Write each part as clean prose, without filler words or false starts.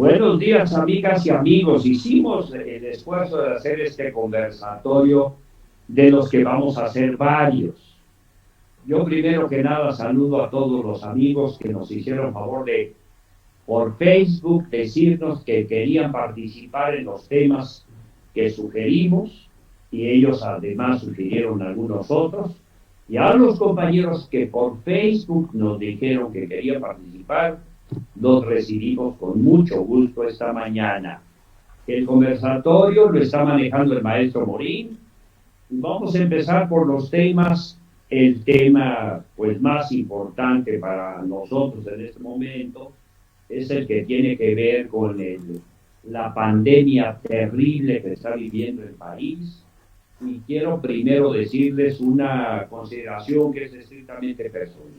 Buenos días, amigas y amigos. Hicimos el esfuerzo de hacer este conversatorio de los que vamos a hacer varios. Yo primero que nada saludo a todos los amigos que nos hicieron favor de, por Facebook, decirnos que querían participar en los temas que sugerimos y ellos además sugirieron algunos otros. Y a los compañeros que por Facebook nos dijeron que querían participar, los recibimos con mucho gusto esta mañana. El conversatorio lo está manejando el maestro Morín. Vamos a empezar por los temas. El tema pues más importante para nosotros en este momento es el que tiene que ver con la pandemia terrible que está viviendo el país. Y quiero primero decirles una consideración que es estrictamente personal.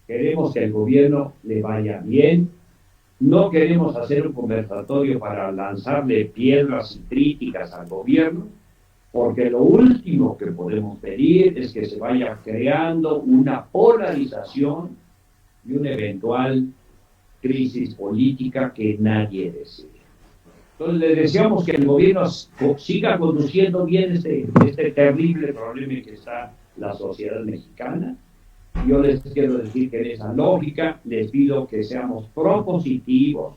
Queremos que el gobierno le vaya bien. No queremos hacer un conversatorio para lanzarle piedras y críticas al gobierno, porque lo último que podemos pedir es que se vaya creando una polarización y una eventual crisis política que nadie desea. Entonces le deseamos que el gobierno siga conduciendo bien este terrible problema en que está la sociedad mexicana. Yo les quiero decir que en esa lógica les pido que seamos propositivos,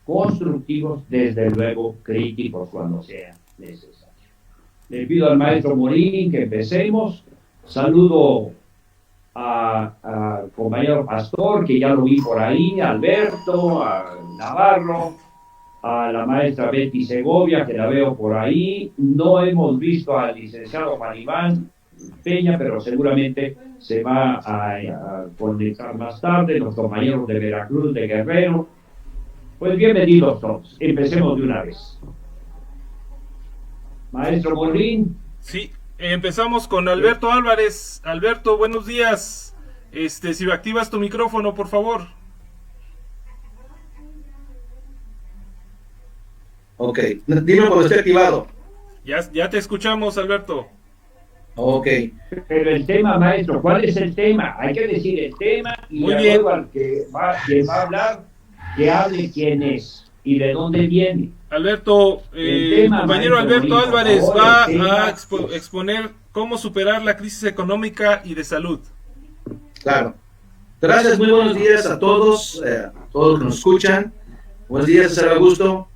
constructivos, desde luego críticos cuando sea necesario. Le pido al maestro Morín que empecemos. Saludo al compañero Pastor, que ya lo vi por ahí, a Alberto, a Navarro, a la maestra Betty Segovia, que la veo por ahí. No hemos visto al licenciado Juan Iván Peña, pero seguramente se va a conectar más tarde. Los compañeros de Veracruz, de Guerrero. Pues bienvenidos todos. Empecemos de una vez. Maestro Morín. Sí, empezamos con Alberto Álvarez. Alberto, buenos días. Si activas tu micrófono, por favor. Ok, dime cuando esté activado. Ya te escuchamos, Alberto. Ok. Pero el tema, maestro, ¿cuál es el tema? Hay que decir el tema y muy bien. Luego al quien va a hablar, que hable quién es y de dónde viene. Alberto, tema, compañero Alberto Morín, Álvarez favor, va a exponer cómo superar la crisis económica y de salud. Claro. Gracias, muy buenos días a todos los que nos escuchan. Buenos días, César Augusto.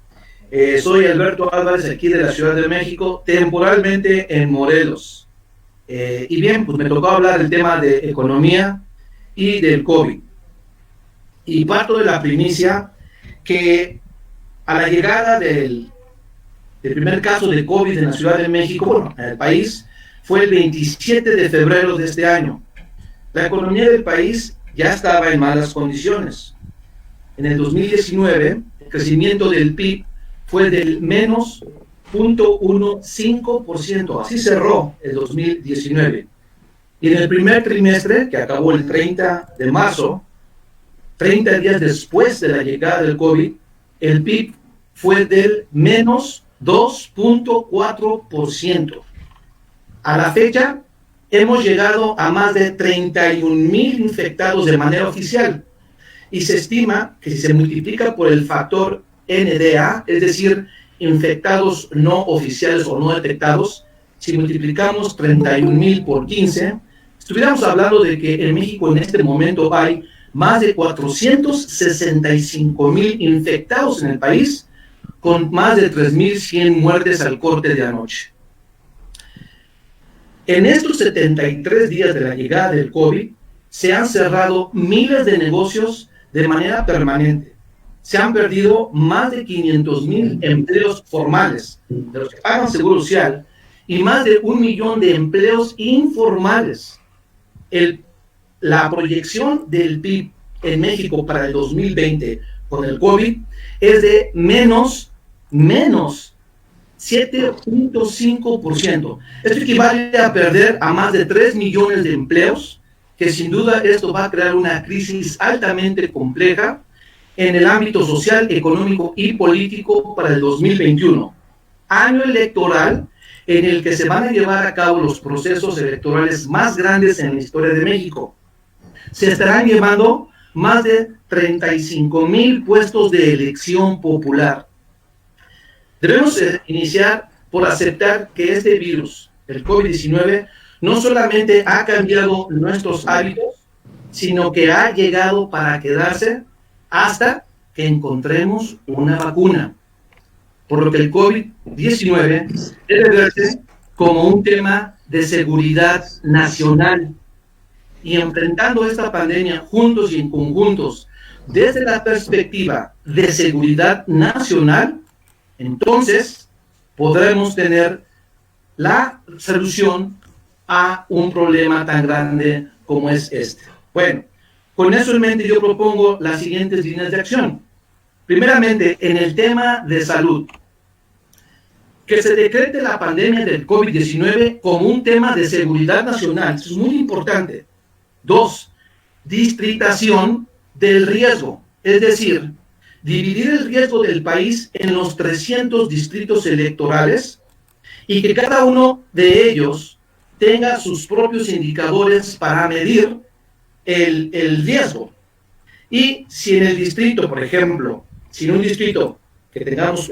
Soy Alberto Álvarez, aquí de la Ciudad de México, temporalmente en Morelos. Y bien, pues me tocó hablar del tema de economía y del COVID. Y parto de la primicia que a la llegada del primer caso de COVID en la Ciudad de México, bueno, en el país, fue el 27 de febrero de este año. La economía del país ya estaba en malas condiciones. En el 2019, el crecimiento del PIB fue del menos 0.15%, así cerró el 2019. Y en el primer trimestre, que acabó el 30 de marzo, 30 días después de la llegada del COVID, el PIB fue del menos 2.4%. A la fecha, hemos llegado a más de 31,000 infectados de manera oficial, y se estima que si se multiplica por el factor NDA, es decir, infectados no oficiales o no detectados, si multiplicamos 31,000 por 15, estuviéramos hablando de que en México en este momento hay más de 465,000 infectados en el país, con más de 3,100 muertes al corte de anoche. En estos 73 días de la llegada del COVID, se han cerrado miles de negocios de manera permanente. Se han perdido más de 500,000 empleos formales, de los que pagan seguro social, y más de 1 millón de empleos informales. La proyección del PIB en México para el 2020 con el COVID es de menos 7.5%. Esto equivale a perder a más de 3 millones de empleos, que sin duda esto va a crear una crisis altamente compleja en el ámbito social, económico y político para el 2021, año electoral en el que se van a llevar a cabo los procesos electorales más grandes en la historia de México. Se estarán llevando más de 35,000 puestos de elección popular. Debemos iniciar por aceptar que este virus, el COVID-19, no solamente ha cambiado nuestros hábitos, sino que ha llegado para quedarse hasta que encontremos una vacuna. Por lo que el COVID-19 debe verse como un tema de seguridad nacional. Y enfrentando esta pandemia juntos y en conjuntos, desde la perspectiva de seguridad nacional, entonces podremos tener la solución a un problema tan grande como es este. Bueno, con eso en mente yo propongo las siguientes líneas de acción. Primeramente, en el tema de salud, que se decrete la pandemia del COVID-19 como un tema de seguridad nacional. Eso es muy importante. 2, distritación del riesgo, es decir, dividir el riesgo del país en los 300 distritos electorales y que cada uno de ellos tenga sus propios indicadores para medir el riesgo. Y si en el distrito, por ejemplo, si en un distrito que tengamos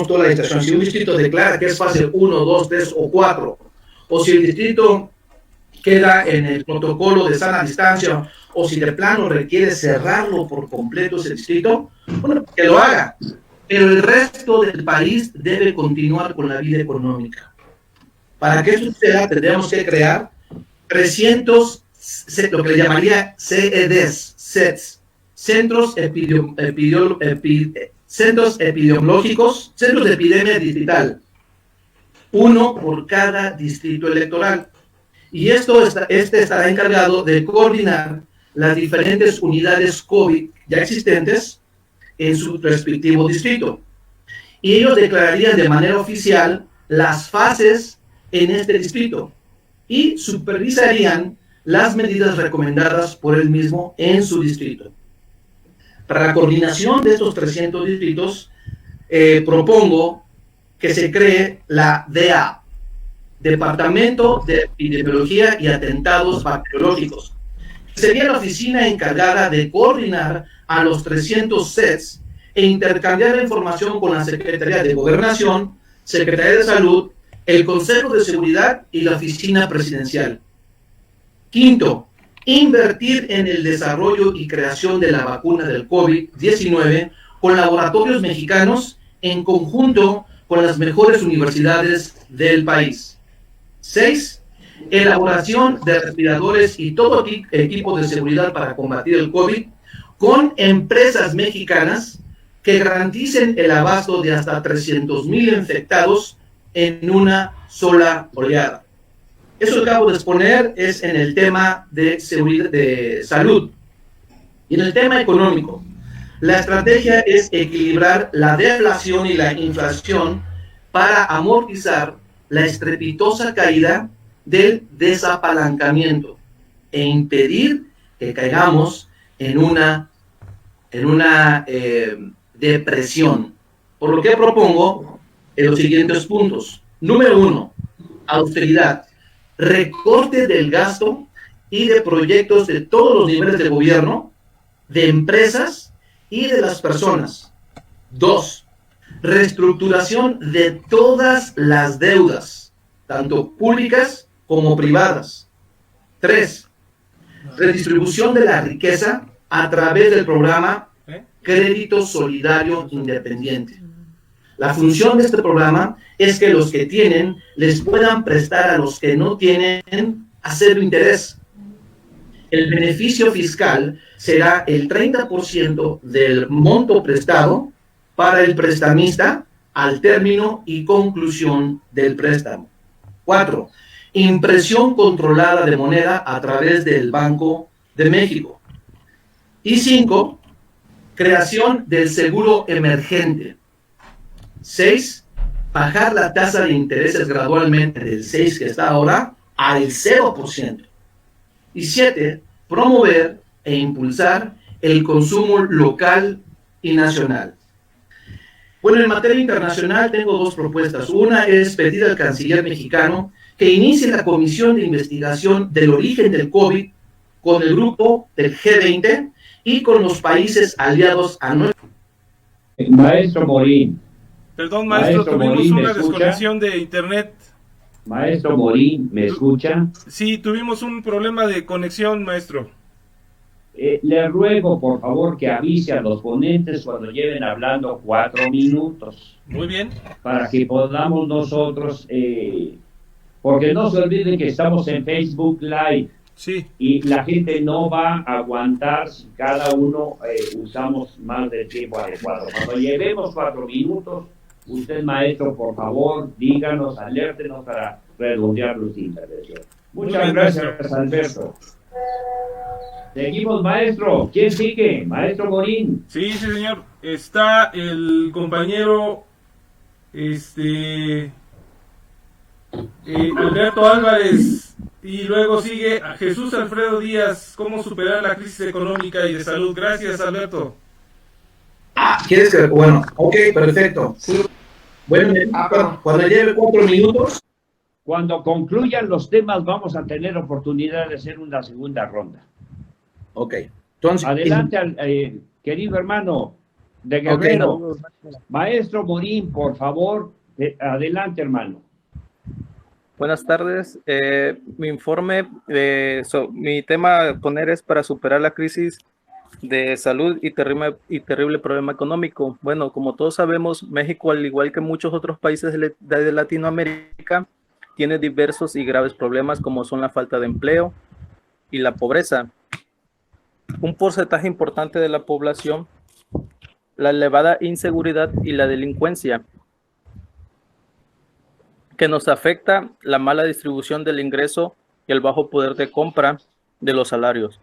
toda la estación, si un distrito declara que es fase 1, 2, 3 o 4, o si el distrito queda en el protocolo de sana distancia, o si de plano requiere cerrarlo por completo ese distrito, bueno, que lo haga. Pero el resto del país debe continuar con la vida económica. Para que esto suceda, tendremos que crear 300, lo que le llamaría CEDs, Centros Epidemiológicos, Centros de Epidemia Distrital, uno por cada distrito electoral. Y este estará encargado de coordinar las diferentes unidades COVID ya existentes en su respectivo distrito. Y ellos declararían de manera oficial las fases en este distrito y supervisarían las medidas recomendadas por él mismo en su distrito. Para la coordinación de estos 300 distritos, propongo que se cree la DEA, Departamento de Epidemiología y Atentados Bacteriológicos. Sería la oficina encargada de coordinar a los 300 sets e intercambiar la información con la Secretaría de Gobernación, Secretaría de Salud, el Consejo de Seguridad y la Oficina Presidencial. Quinto, invertir en el desarrollo y creación de la vacuna del COVID-19 con laboratorios mexicanos en conjunto con las mejores universidades del país. 6. Elaboración de respiradores y todo equipo de seguridad para combatir el COVID con empresas mexicanas que garanticen el abasto de hasta 300,000 infectados en una sola oleada. Eso que acabo de exponer es en el tema de seguridad, de salud. Y en el tema económico, la estrategia es equilibrar la deflación y la inflación para amortizar la estrepitosa caída del desapalancamiento e impedir que caigamos en una depresión. Por lo que propongo en los siguientes puntos. Número 1, austeridad, recorte del gasto y de proyectos de todos los niveles de gobierno, de empresas y de las personas. 2, reestructuración de todas las deudas, tanto públicas como privadas. 3, redistribución de la riqueza a través del programa Crédito Solidario Independiente. La función de este programa es que los que tienen les puedan prestar a los que no tienen a cero interés. El beneficio fiscal será el 30% del monto prestado para el prestamista al término y conclusión del préstamo. 4, impresión controlada de moneda a través del Banco de México. Y 5, creación del seguro emergente. 6, bajar la tasa de intereses gradualmente del 6 que está ahora al 0%. Y 7, promover e impulsar el consumo local y nacional. Bueno, en materia internacional tengo dos propuestas. Una es pedir al canciller mexicano que inicie la comisión de investigación del origen del COVID con el grupo del G20 y con los países aliados a nuestro. Maestro Morín. Perdón, maestro, tuvimos Morín, ¿me una escucha? desconexión de internet. Maestro Morín, ¿me escucha? Sí, tuvimos un problema de conexión, maestro. Le ruego, por favor, que avise a los ponentes cuando lleven hablando 4 minutos, Muy bien. para que podamos nosotros, porque no se olviden que estamos en Facebook Live Sí, y la gente no va a aguantar si cada uno usamos más del tiempo adecuado. Cuando llevemos 4 minutos, usted, maestro, por favor, díganos, alértenos para redondear los intervenciones. Muchas bien, gracias, maestro. Alberto. Seguimos, maestro. ¿Quién sigue? Maestro Morín. sí, señor. Está el compañero, Alberto Álvarez, y luego sigue a Jesús Alfredo Díaz, cómo superar la crisis económica y de salud. Gracias, Alberto. ¿Quieres que? Bueno, ok, perfecto. Sí, Bueno, cuando lleve 4 minutos. Cuando concluyan los temas, vamos a tener oportunidad de hacer una segunda ronda. Ok, entonces. Adelante, querido hermano de Guerrero. Ok, Maestro Morín, por favor, adelante, hermano. Buenas tardes. Mi informe, mi tema a poner es para superar la crisis de salud y terrible problema económico. Bueno, como todos sabemos, México, al igual que muchos otros países de Latinoamérica, tiene diversos y graves problemas como son la falta de empleo y la pobreza. Un porcentaje importante de la población, la elevada inseguridad y la delincuencia, que nos afecta la mala distribución del ingreso y el bajo poder de compra de los salarios,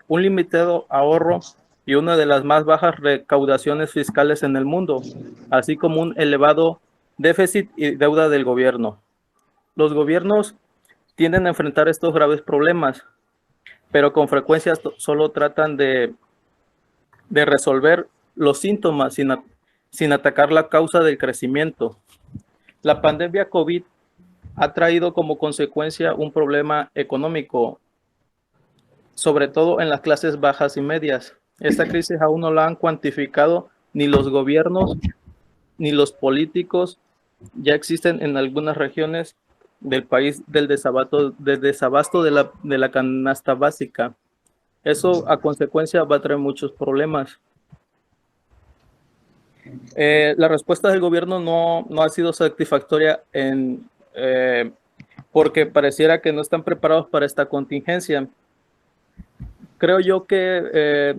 un limitado ahorro y una de las más bajas recaudaciones fiscales en el mundo, así como un elevado déficit y deuda del gobierno. Los gobiernos tienden a enfrentar estos graves problemas, pero con frecuencia solo tratan de resolver los síntomas sin atacar la causa del crecimiento. La pandemia COVID ha traído como consecuencia un problema económico, sobre todo en las clases bajas y medias. Esta crisis aún no la han cuantificado ni los gobiernos ni los políticos. Ya existen en algunas regiones del país del desabasto de la canasta básica. Eso a consecuencia va a traer muchos problemas. La respuesta del gobierno no ha sido satisfactoria porque pareciera que no están preparados para esta contingencia. Creo yo que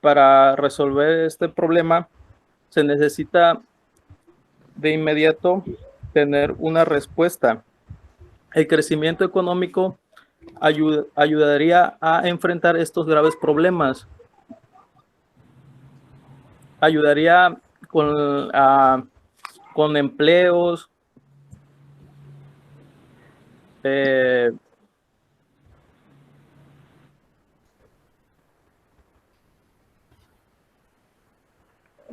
para resolver este problema se necesita de inmediato tener una respuesta. El crecimiento económico ayudaría a enfrentar estos graves problemas. Ayudaría con empleos,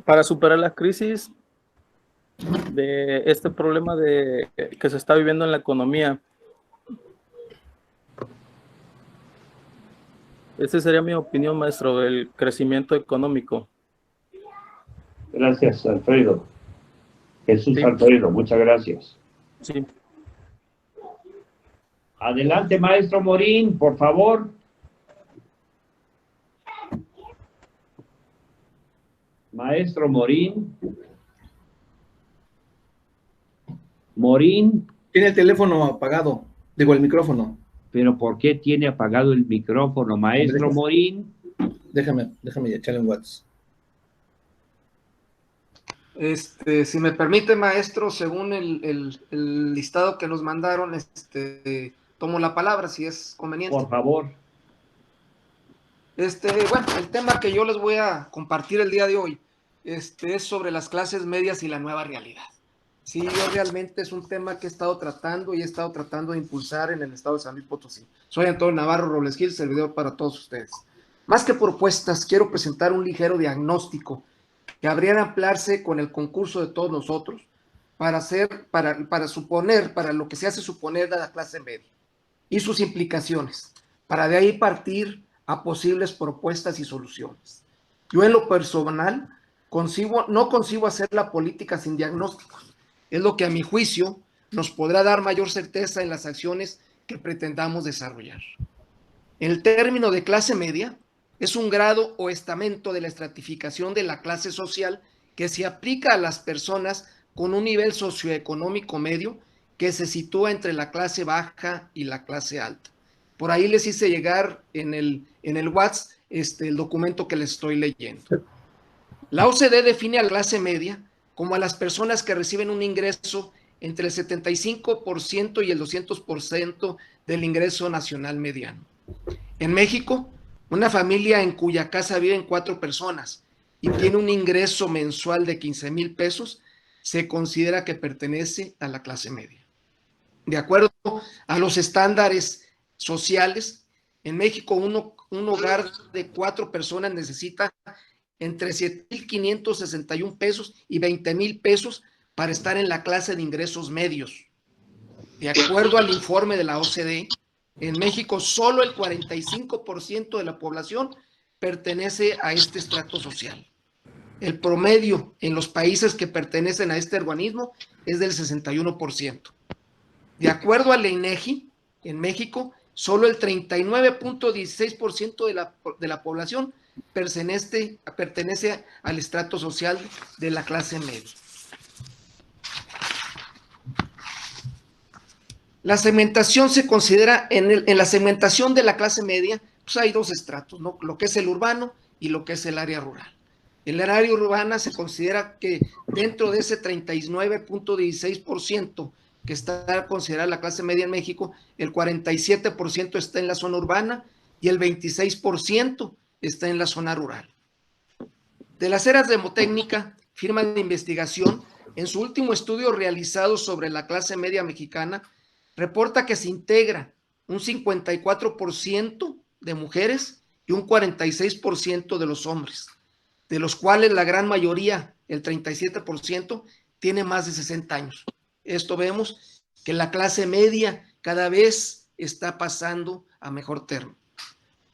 para superar la crisis de este problema que se está viviendo en la economía. Esa sería mi opinión, maestro, del crecimiento económico. Gracias, Alfredo. Jesús Sí. Alfredo, muchas gracias. Sí. Adelante, maestro Morín, por favor. Maestro Morín. Morín, Tiene el teléfono apagado, digo el micrófono. pero ¿por qué tiene apagado el micrófono, maestro Morín? Déjame echarle un WhatsApp. si me permite, maestro, según el listado que nos mandaron, tomo la palabra, si es conveniente. Por favor. Bueno, el tema que yo les voy a compartir el día de hoy, es sobre las clases medias y la nueva realidad. Sí, yo realmente es un tema que he estado tratando y he estado tratando de impulsar en el estado de San Luis Potosí. Soy Antonio Navarro Robles Gil, servidor para todos ustedes. Más que propuestas, quiero presentar un ligero diagnóstico que habría de ampliarse con el concurso de todos nosotros para lo que se hace suponer de la clase media y sus implicaciones, para de ahí partir a posibles propuestas y soluciones. Yo en lo personal no concibo hacer la política sin diagnósticos. Es lo que a mi juicio nos podrá dar mayor certeza en las acciones que pretendamos desarrollar. El término de clase media es un grado o estamento de la estratificación de la clase social que se aplica a las personas con un nivel socioeconómico medio que se sitúa entre la clase baja y la clase alta. Por ahí les hice llegar en el WhatsApp el documento que les estoy leyendo. La OCDE define a la clase media como a las personas que reciben un ingreso entre el 75% y el 200% del ingreso nacional mediano. En México, una familia en cuya casa viven 4 personas y tiene un ingreso mensual de 15,000 pesos, se considera que pertenece a la clase media. De acuerdo a los estándares sociales, en México un hogar de 4 personas necesita entre 7,561 pesos y 20,000 pesos para estar en la clase de ingresos medios. De acuerdo al informe de la OCDE, en México solo el 45% de la población pertenece a este estrato social. El promedio en los países que pertenecen a este organismo es del 61%. De acuerdo al INEGI, en México solo el 39,16% de la población pertenece al estrato social de la clase media. La segmentación se considera, en la segmentación de la clase media, pues hay 2 estratos, ¿no? Lo que es el urbano y lo que es el área rural. En el área urbana se considera que dentro de ese 39,16% que está considerada la clase media en México, el 47% está en la zona urbana y el 26% está en la zona rural. De las Heras Demotécnica, firma de investigación, en su último estudio realizado sobre la clase media mexicana, reporta que se integra un 54% de mujeres y un 46% de los hombres, de los cuales la gran mayoría, el 37%, tiene más de 60 años. Esto vemos que la clase media cada vez está pasando a mejor término.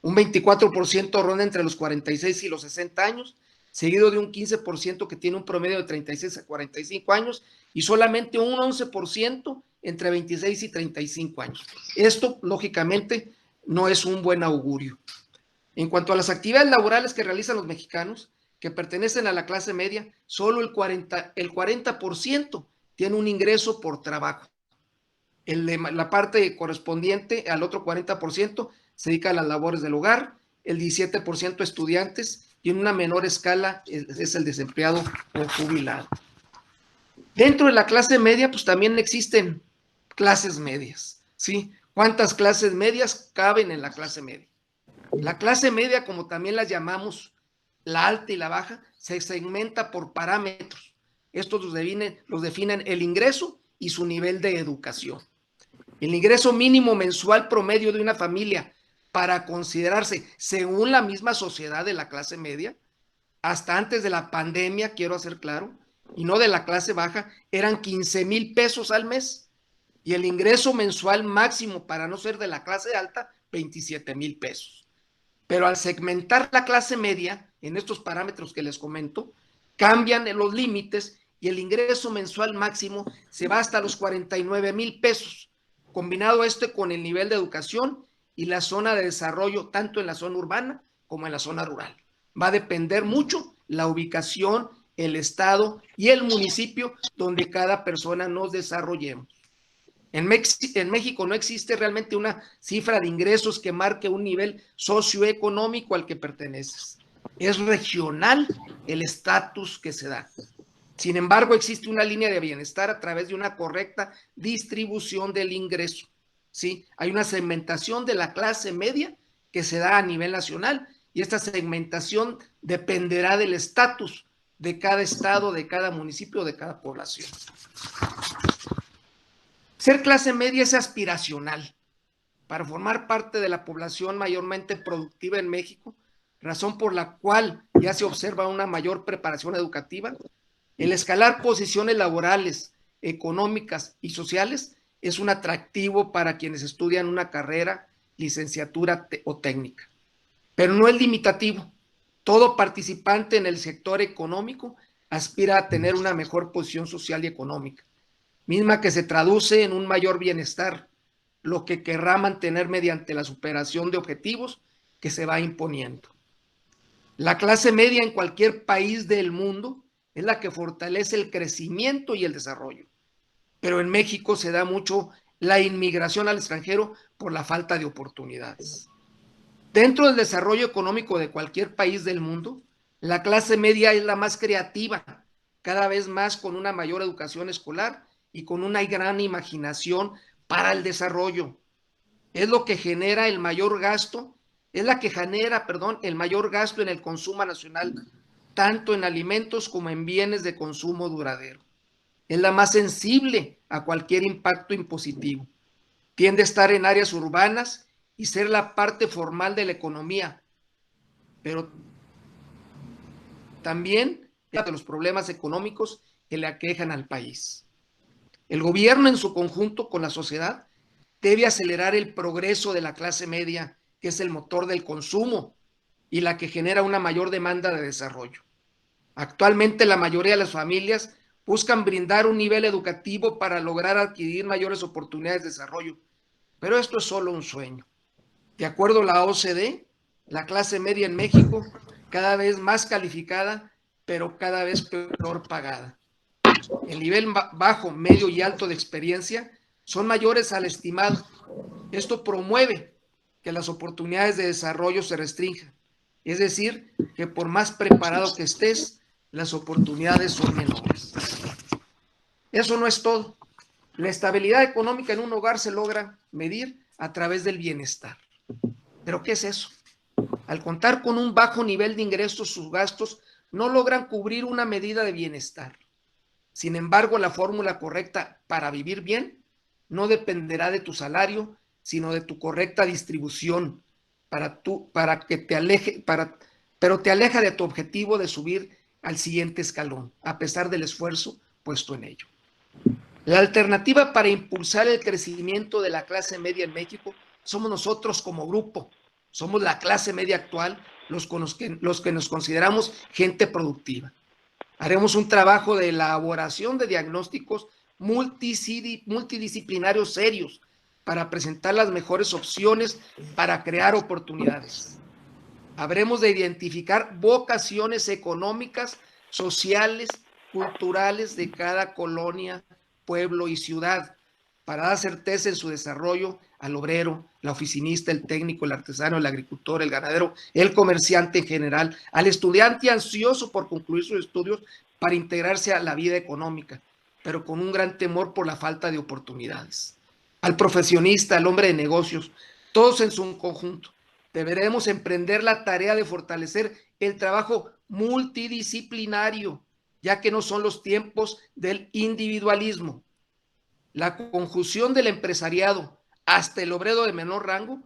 Un 24% ronda entre los 46 y los 60 años, seguido de un 15% que tiene un promedio de 36 a 45 años y solamente un 11% entre 26 y 35 años. Esto, lógicamente, no es un buen augurio. En cuanto a las actividades laborales que realizan los mexicanos, que pertenecen a la clase media, solo el 40% tiene un ingreso por trabajo. La parte correspondiente al otro 40% se dedica a las labores del hogar, el 17% estudiantes y en una menor escala es el desempleado o jubilado. Dentro de la clase media, pues también existen clases medias, ¿sí? ¿Cuántas clases medias caben en la clase media? La clase media, como también las llamamos, la alta y la baja, se segmenta por parámetros. Estos los definen el ingreso y su nivel de educación. El ingreso mínimo mensual promedio de una familia para considerarse según la misma sociedad de la clase media, hasta antes de la pandemia, quiero hacer claro, y no de la clase baja, eran 15,000 pesos al mes. Y el ingreso mensual máximo para no ser de la clase alta, 27,000 pesos. Pero al segmentar la clase media, en estos parámetros que les comento, cambian los límites y el ingreso mensual máximo se va hasta los 49,000 pesos, combinado con el nivel de educación y la zona de desarrollo, tanto en la zona urbana como en la zona rural. Va a depender mucho la ubicación, el estado y el municipio donde cada persona nos desarrollemos. En México no existe realmente una cifra de ingresos que marque un nivel socioeconómico al que perteneces. Es regional el estatus que se da. Sin embargo, existe una línea de bienestar a través de una correcta distribución del ingreso. ¿Sí? Hay una segmentación de la clase media que se da a nivel nacional y esta segmentación dependerá del estatus de cada estado, de cada municipio, de cada población. Ser clase media es aspiracional para formar parte de la población mayormente productiva en México, razón por la cual ya se observa una mayor preparación educativa. El escalar posiciones laborales, económicas y sociales es un atractivo para quienes estudian una carrera, licenciatura o técnica. pero no es limitativo. Todo participante en el sector económico aspira a tener una mejor posición social y económica, misma que se traduce en un mayor bienestar, lo que querrá mantener mediante la superación de objetivos que se va imponiendo. La clase media en cualquier país del mundo es la que fortalece el crecimiento y el desarrollo, pero en México se da mucho la inmigración al extranjero por la falta de oportunidades. Dentro del desarrollo económico de cualquier país del mundo, la clase media es la más creativa, cada vez más con una mayor educación escolar y con una gran imaginación para el desarrollo. Es lo que genera el mayor gasto, es la que genera, el mayor gasto en el consumo nacional, tanto en alimentos como en bienes de consumo duradero. Es la más sensible a cualquier impacto impositivo. Tiende a estar en áreas urbanas y ser la parte formal de la economía, pero también de los problemas económicos que le aquejan al país. El gobierno en su conjunto con la sociedad debe acelerar el progreso de la clase media, que es el motor del consumo y la que genera una mayor demanda de desarrollo. Actualmente la mayoría de las familias buscan brindar un nivel educativo para lograr adquirir mayores oportunidades de desarrollo, pero esto es solo un sueño. De acuerdo a la OCDE, la clase media en México cada vez más calificada, pero cada vez peor pagada. El nivel bajo, medio y alto de experiencia son mayores al estimado. Esto promueve que las oportunidades de desarrollo se restrinjan. Es decir, que por más preparado que estés, las oportunidades son menores. Eso no es todo. La estabilidad económica en un hogar se logra medir a través del bienestar. ¿Pero qué es eso? Al contar con un bajo nivel de ingresos, sus gastos no logran cubrir una medida de bienestar. Sin embargo, la fórmula correcta para vivir bien no dependerá de tu salario, sino de tu correcta distribución, pero te aleja de tu objetivo de subir al siguiente escalón, a pesar del esfuerzo puesto en ello. La alternativa para impulsar el crecimiento de la clase media en México somos nosotros como grupo, somos la clase media actual, los que nos consideramos gente productiva. Haremos un trabajo de elaboración de diagnósticos multidisciplinarios serios para presentar las mejores opciones para crear oportunidades. Habremos de identificar vocaciones económicas, sociales, culturales de cada colonia, pueblo y ciudad para dar certeza en su desarrollo al obrero, la oficinista, el técnico, el artesano, el agricultor, el ganadero, el comerciante en general, al estudiante ansioso por concluir sus estudios para integrarse a la vida económica, pero con un gran temor por la falta de oportunidades. Al profesionista, al hombre de negocios, todos en su conjunto. Deberemos emprender la tarea de fortalecer el trabajo multidisciplinario, ya que no son los tiempos del individualismo. La conjunción del empresariado hasta el obrero de menor rango,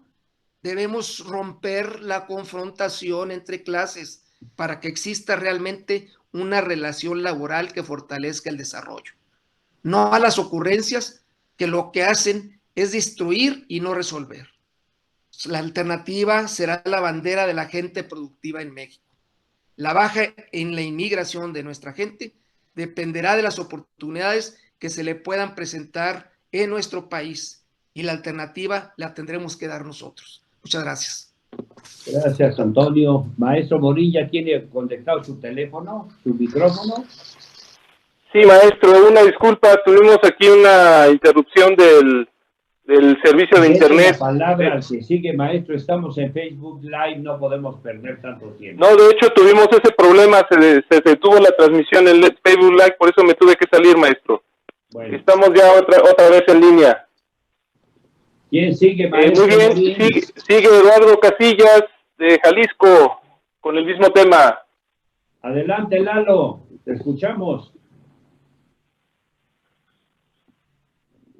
debemos romper la confrontación entre clases para que exista realmente una relación laboral que fortalezca el desarrollo. No a las ocurrencias que lo que hacen es destruir y no resolver. La alternativa será la bandera de la gente productiva en México. La baja en la inmigración de nuestra gente dependerá de las oportunidades que se le puedan presentar en nuestro país y la alternativa la tendremos que dar nosotros. Muchas gracias. Gracias, Antonio. Maestro Morilla, ¿tiene conectado su teléfono, su micrófono? Sí, maestro, una disculpa, tuvimos aquí una interrupción del servicio de internet. La palabra al que sigue, maestro, estamos en Facebook Live, no podemos perder tanto tiempo. No, de hecho tuvimos ese problema, se detuvo la transmisión en Facebook Live, por eso me tuve que salir, maestro. Bueno. Estamos ya otra vez en línea. ¿Quién sigue, maestro? Muy bien, sigue Eduardo Casillas de Jalisco con el mismo tema. Adelante, Lalo, te escuchamos.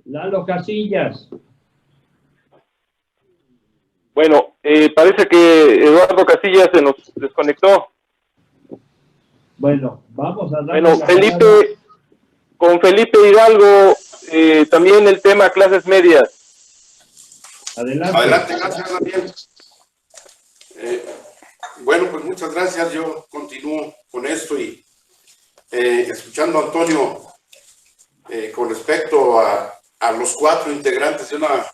Lalo Casillas. Bueno, parece que Eduardo Casillas se nos desconectó. Bueno, vamos a dar. Bueno, con Felipe Hidalgo, también el tema clases medias. Adelante. Adelante, gracias, Daniel. Bueno, pues muchas gracias. Yo continúo con esto y escuchando a Antonio con respecto a los 4 integrantes de una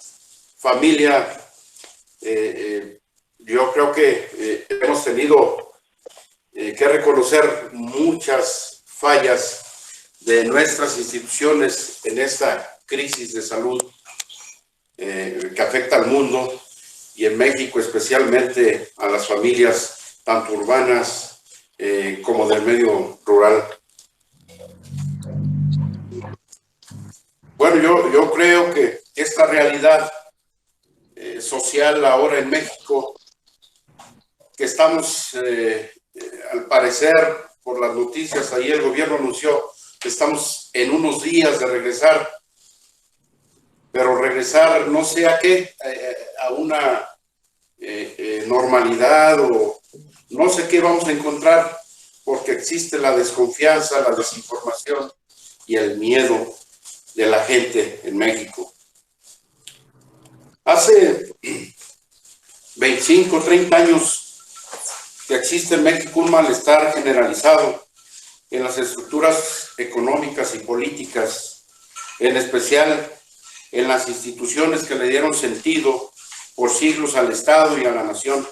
familia, yo creo que hemos tenido que reconocer muchas fallas de nuestras instituciones en esta crisis de salud que afecta al mundo y en México especialmente a las familias tanto urbanas como del medio rural. Bueno, yo creo que esta realidad social ahora en México, que estamos, al parecer, por las noticias, ahí el gobierno anunció que estamos en unos días de regresar, pero regresar no sé a qué, a una normalidad o no sé qué vamos a encontrar, porque existe la desconfianza, la desinformación y el miedo de la gente en México. Hace 25, 30 años que existe en México un malestar generalizado en las estructuras económicas y políticas, en especial en las instituciones que le dieron sentido por siglos al Estado y a la nación,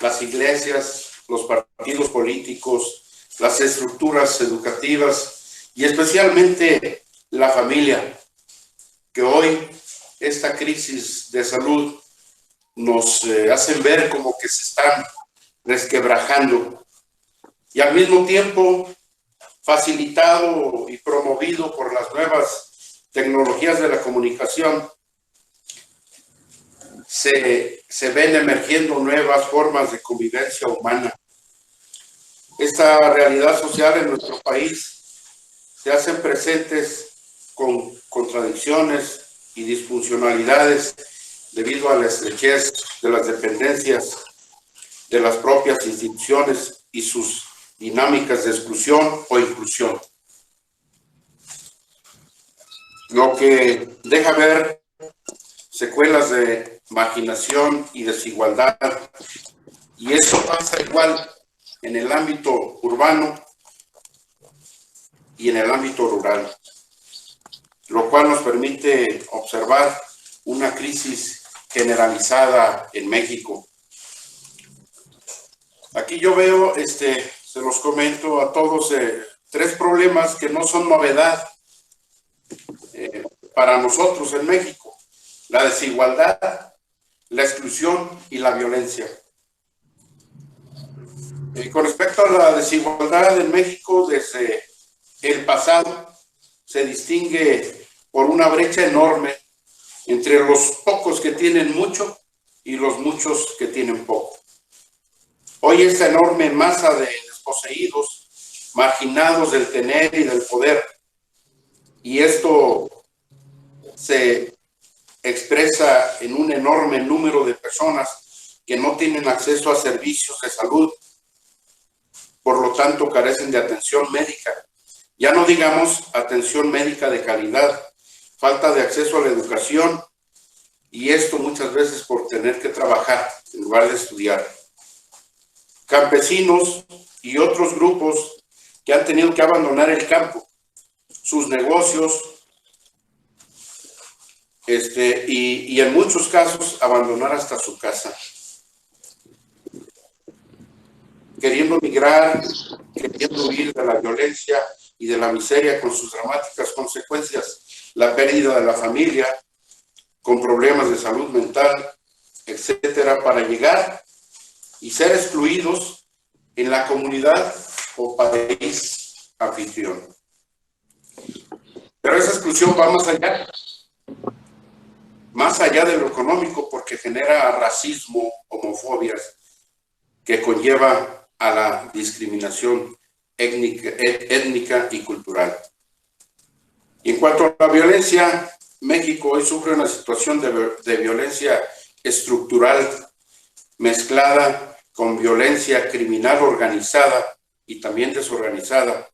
las iglesias, los partidos políticos, las estructuras educativas y especialmente la familia, que hoy esta crisis de salud nos hacen ver como que se están resquebrajando y al mismo tiempo facilitado y promovido por las nuevas tecnologías de la comunicación, se ven emergiendo nuevas formas de convivencia humana. Esta realidad social en nuestro país se hacen presentes con contradicciones y disfuncionalidades debido a la estrechez de las dependencias de las propias instituciones y sus dinámicas de exclusión o inclusión. Lo que deja ver secuelas de marginación y desigualdad, y eso pasa igual en el ámbito urbano y en el ámbito rural, lo cual nos permite observar una crisis generalizada en México. Aquí yo veo, se los comento a todos, 3 problemas que no son novedad para nosotros en México: la desigualdad, la exclusión y la violencia. Con respecto a la desigualdad en México, desde el pasado se distingue por una brecha enorme entre los pocos que tienen mucho y los muchos que tienen poco. Hoy esta enorme masa de desposeídos, marginados del tener y del poder, y esto se expresa en un enorme número de personas que no tienen acceso a servicios de salud, por lo tanto carecen de atención médica. Ya no digamos atención médica de calidad, falta de acceso a la educación, y esto muchas veces por tener que trabajar en lugar de estudiar. Campesinos y otros grupos que han tenido que abandonar el campo, sus negocios, y en muchos casos abandonar hasta su casa, queriendo migrar, queriendo huir de la violencia y de la miseria con sus dramáticas consecuencias, la pérdida de la familia, con problemas de salud mental, etcétera, para llegar y ser excluidos en la comunidad o país anfitrión. Pero esa exclusión va más allá de lo económico, porque genera racismo, homofobias, que conlleva a la discriminación étnica y cultural. Y en cuanto a la violencia, México hoy sufre una situación de violencia estructural mezclada con violencia criminal organizada y también desorganizada,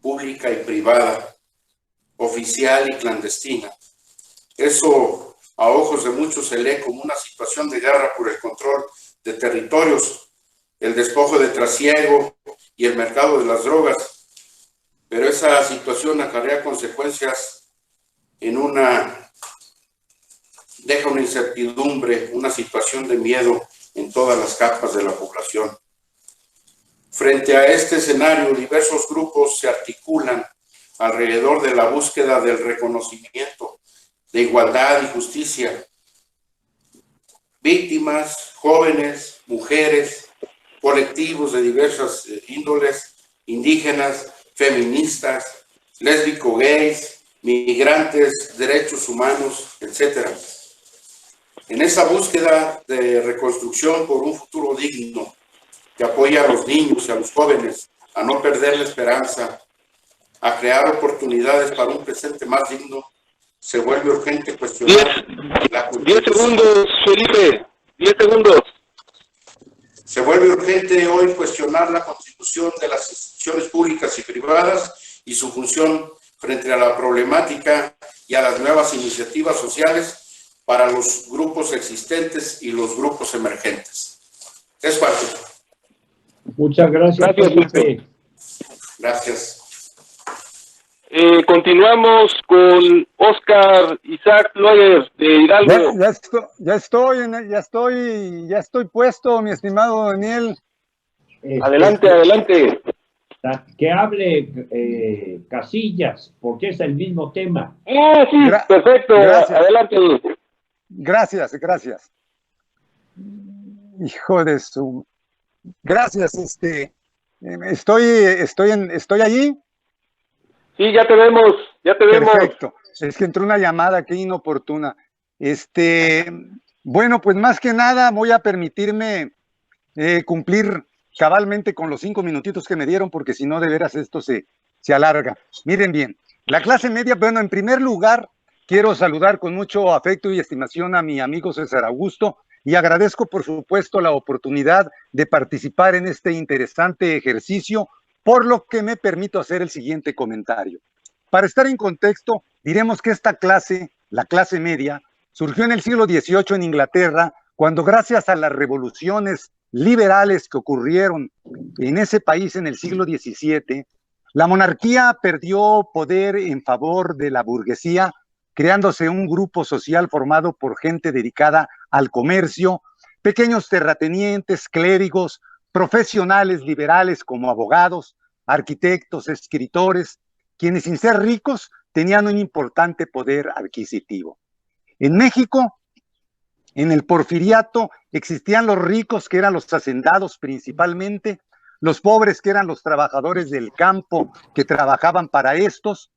pública y privada, oficial y clandestina. Eso a ojos de muchos se lee como una situación de guerra por el control de territorios, el despojo de trasiego y el mercado de las drogas, pero esa situación acarrea consecuencias deja una incertidumbre, una situación de miedo en todas las capas de la población. Frente a este escenario, diversos grupos se articulan alrededor de la búsqueda del reconocimiento de igualdad y justicia. Víctimas, jóvenes, mujeres, colectivos de diversas índoles, indígenas, feministas, lésbicos, gays, migrantes, derechos humanos, etc. En esa búsqueda de reconstrucción por un futuro digno que apoya a los niños y a los jóvenes a no perder la esperanza, a crear oportunidades para un presente más digno, se vuelve urgente cuestionar la 10 segundos, Felipe, 10 segundos. Se vuelve urgente hoy cuestionar la constitución de las instituciones públicas y privadas y su función frente a la problemática y a las nuevas iniciativas sociales para los grupos existentes y los grupos emergentes. Es parte. Muchas gracias, Felipe. Gracias. Continuamos con Oscar Isaac Loyer de Hidalgo. Ya estoy puesto, mi estimado Daniel. Adelante. Que hable Casillas, porque es el mismo tema. Sí, perfecto. Gracias. Adelante. Gracias. Hijo de su... Gracias, estoy allí. Sí, ya te vemos. Perfecto. Es que entró una llamada aquí inoportuna. Bueno, pues más que nada voy a permitirme cumplir cabalmente con los 5 minutitos que me dieron, porque si no, de veras esto se alarga. Miren bien, la clase media, bueno, en primer lugar, quiero saludar con mucho afecto y estimación a mi amigo César Augusto, y agradezco, por supuesto, la oportunidad de participar en este interesante ejercicio, por lo que me permito hacer el siguiente comentario. Para estar en contexto, diremos que esta clase, la clase media, surgió en el siglo XVIII en Inglaterra, cuando gracias a las revoluciones liberales que ocurrieron en ese país en el siglo XVII, la monarquía perdió poder en favor de la burguesía, creándose un grupo social formado por gente dedicada al comercio, pequeños terratenientes, clérigos, profesionales liberales como abogados, arquitectos, escritores, quienes sin ser ricos tenían un importante poder adquisitivo. En México, en el porfiriato, existían los ricos, que eran los hacendados principalmente, los pobres, que eran los trabajadores del campo que trabajaban para estos,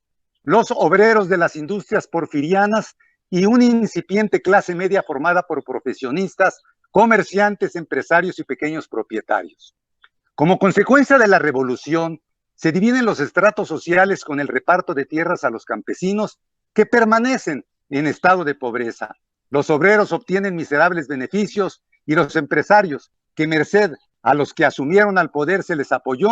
los obreros de las industrias porfirianas y una incipiente clase media formada por profesionistas, comerciantes, empresarios y pequeños propietarios. Como consecuencia de la revolución, se dividen los estratos sociales con el reparto de tierras a los campesinos, que permanecen en estado de pobreza. Los obreros obtienen miserables beneficios y los empresarios, que merced a los que asumieron al poder se les apoyó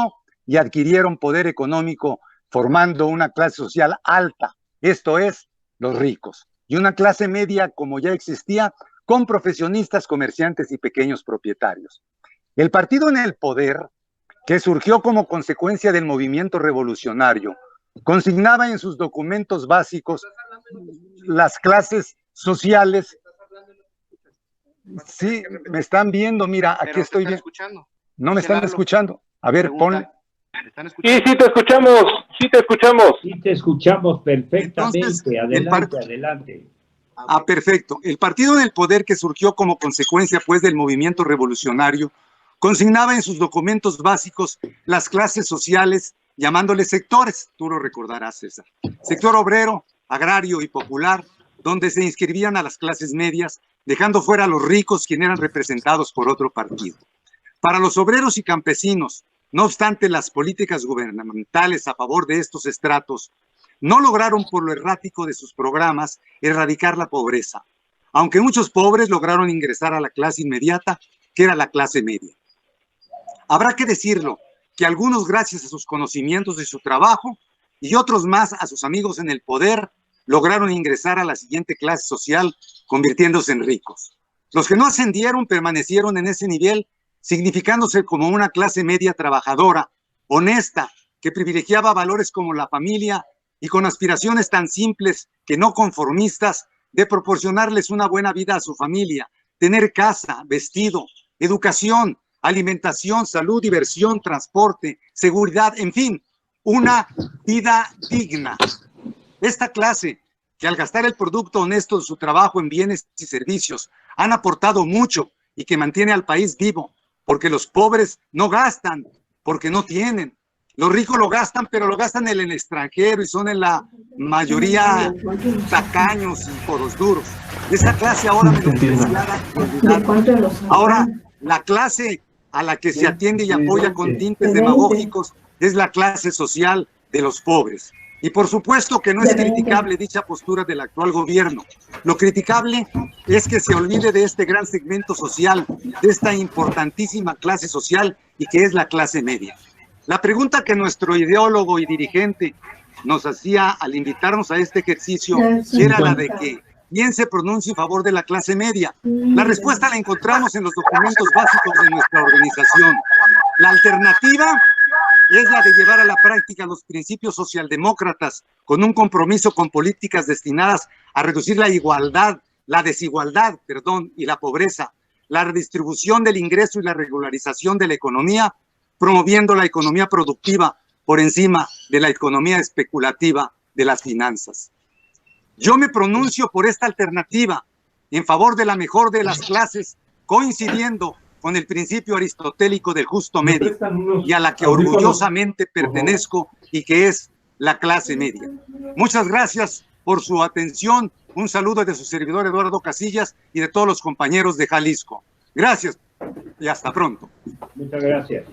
y adquirieron poder económico, formando una clase social alta, esto es, los ricos, y una clase media como ya existía, con profesionistas, comerciantes y pequeños propietarios. El partido en el poder, que surgió como consecuencia del movimiento revolucionario, consignaba en sus documentos básicos las clases sociales. Sí, me están viendo, mira, aquí estoy bien. No me están escuchando. A ver, ponle. Sí, te escuchamos. Sí, te escuchamos perfectamente. Entonces, adelante. Perfecto. El partido en el poder, que surgió como consecuencia, pues, del movimiento revolucionario, consignaba en sus documentos básicos las clases sociales, llamándoles sectores, tú lo recordarás, César. Sector obrero, agrario y popular, donde se inscribían a las clases medias, dejando fuera a los ricos, quienes eran representados por otro partido. Para los obreros y campesinos, no obstante las políticas gubernamentales a favor de estos estratos, no lograron, por lo errático de sus programas, erradicar la pobreza, aunque muchos pobres lograron ingresar a la clase inmediata, que era la clase media. Habrá que decirlo, que algunos, gracias a sus conocimientos y su trabajo, y otros más a sus amigos en el poder, lograron ingresar a la siguiente clase social, convirtiéndose en ricos. Los que no ascendieron permanecieron en ese nivel significándose como una clase media trabajadora, honesta, que privilegiaba valores como la familia y con aspiraciones tan simples que no conformistas de proporcionarles una buena vida a su familia, tener casa, vestido, educación, alimentación, salud, diversión, transporte, seguridad, en fin, una vida digna. Esta clase, que al gastar el producto honesto de su trabajo en bienes y servicios, han aportado mucho y que mantiene al país vivo, porque los pobres no gastan, porque no tienen. Los ricos lo gastan, pero lo gastan en el extranjero y son en la mayoría tacaños y codos duros. Esa clase ahora menospreciada y olvidada. Ahora, la clase a la que se atiende y apoya con tintes demagógicos es la clase social de los pobres. Y por supuesto que no es criticable dicha postura del actual gobierno. Lo criticable es que se olvide de este gran segmento social, de esta importantísima clase social y que es la clase media. La pregunta que nuestro ideólogo y dirigente nos hacía al invitarnos a este ejercicio era la de que ¿quién se pronuncia en favor de la clase media? La respuesta la encontramos en los documentos básicos de nuestra organización. La alternativa es la de llevar a la práctica los principios socialdemócratas con un compromiso con políticas destinadas a reducir la desigualdad, y la pobreza, la redistribución del ingreso y la regularización de la economía, promoviendo la economía productiva por encima de la economía especulativa de las finanzas. Yo me pronuncio por esta alternativa en favor de la mejor de las clases, coincidiendo con el principio aristotélico del justo medio y a la que orgullosamente pertenezco y que es la clase media. Muchas gracias por su atención. Un saludo de su servidor Eduardo Casillas y de todos los compañeros de Jalisco. Gracias y hasta pronto. Muchas gracias.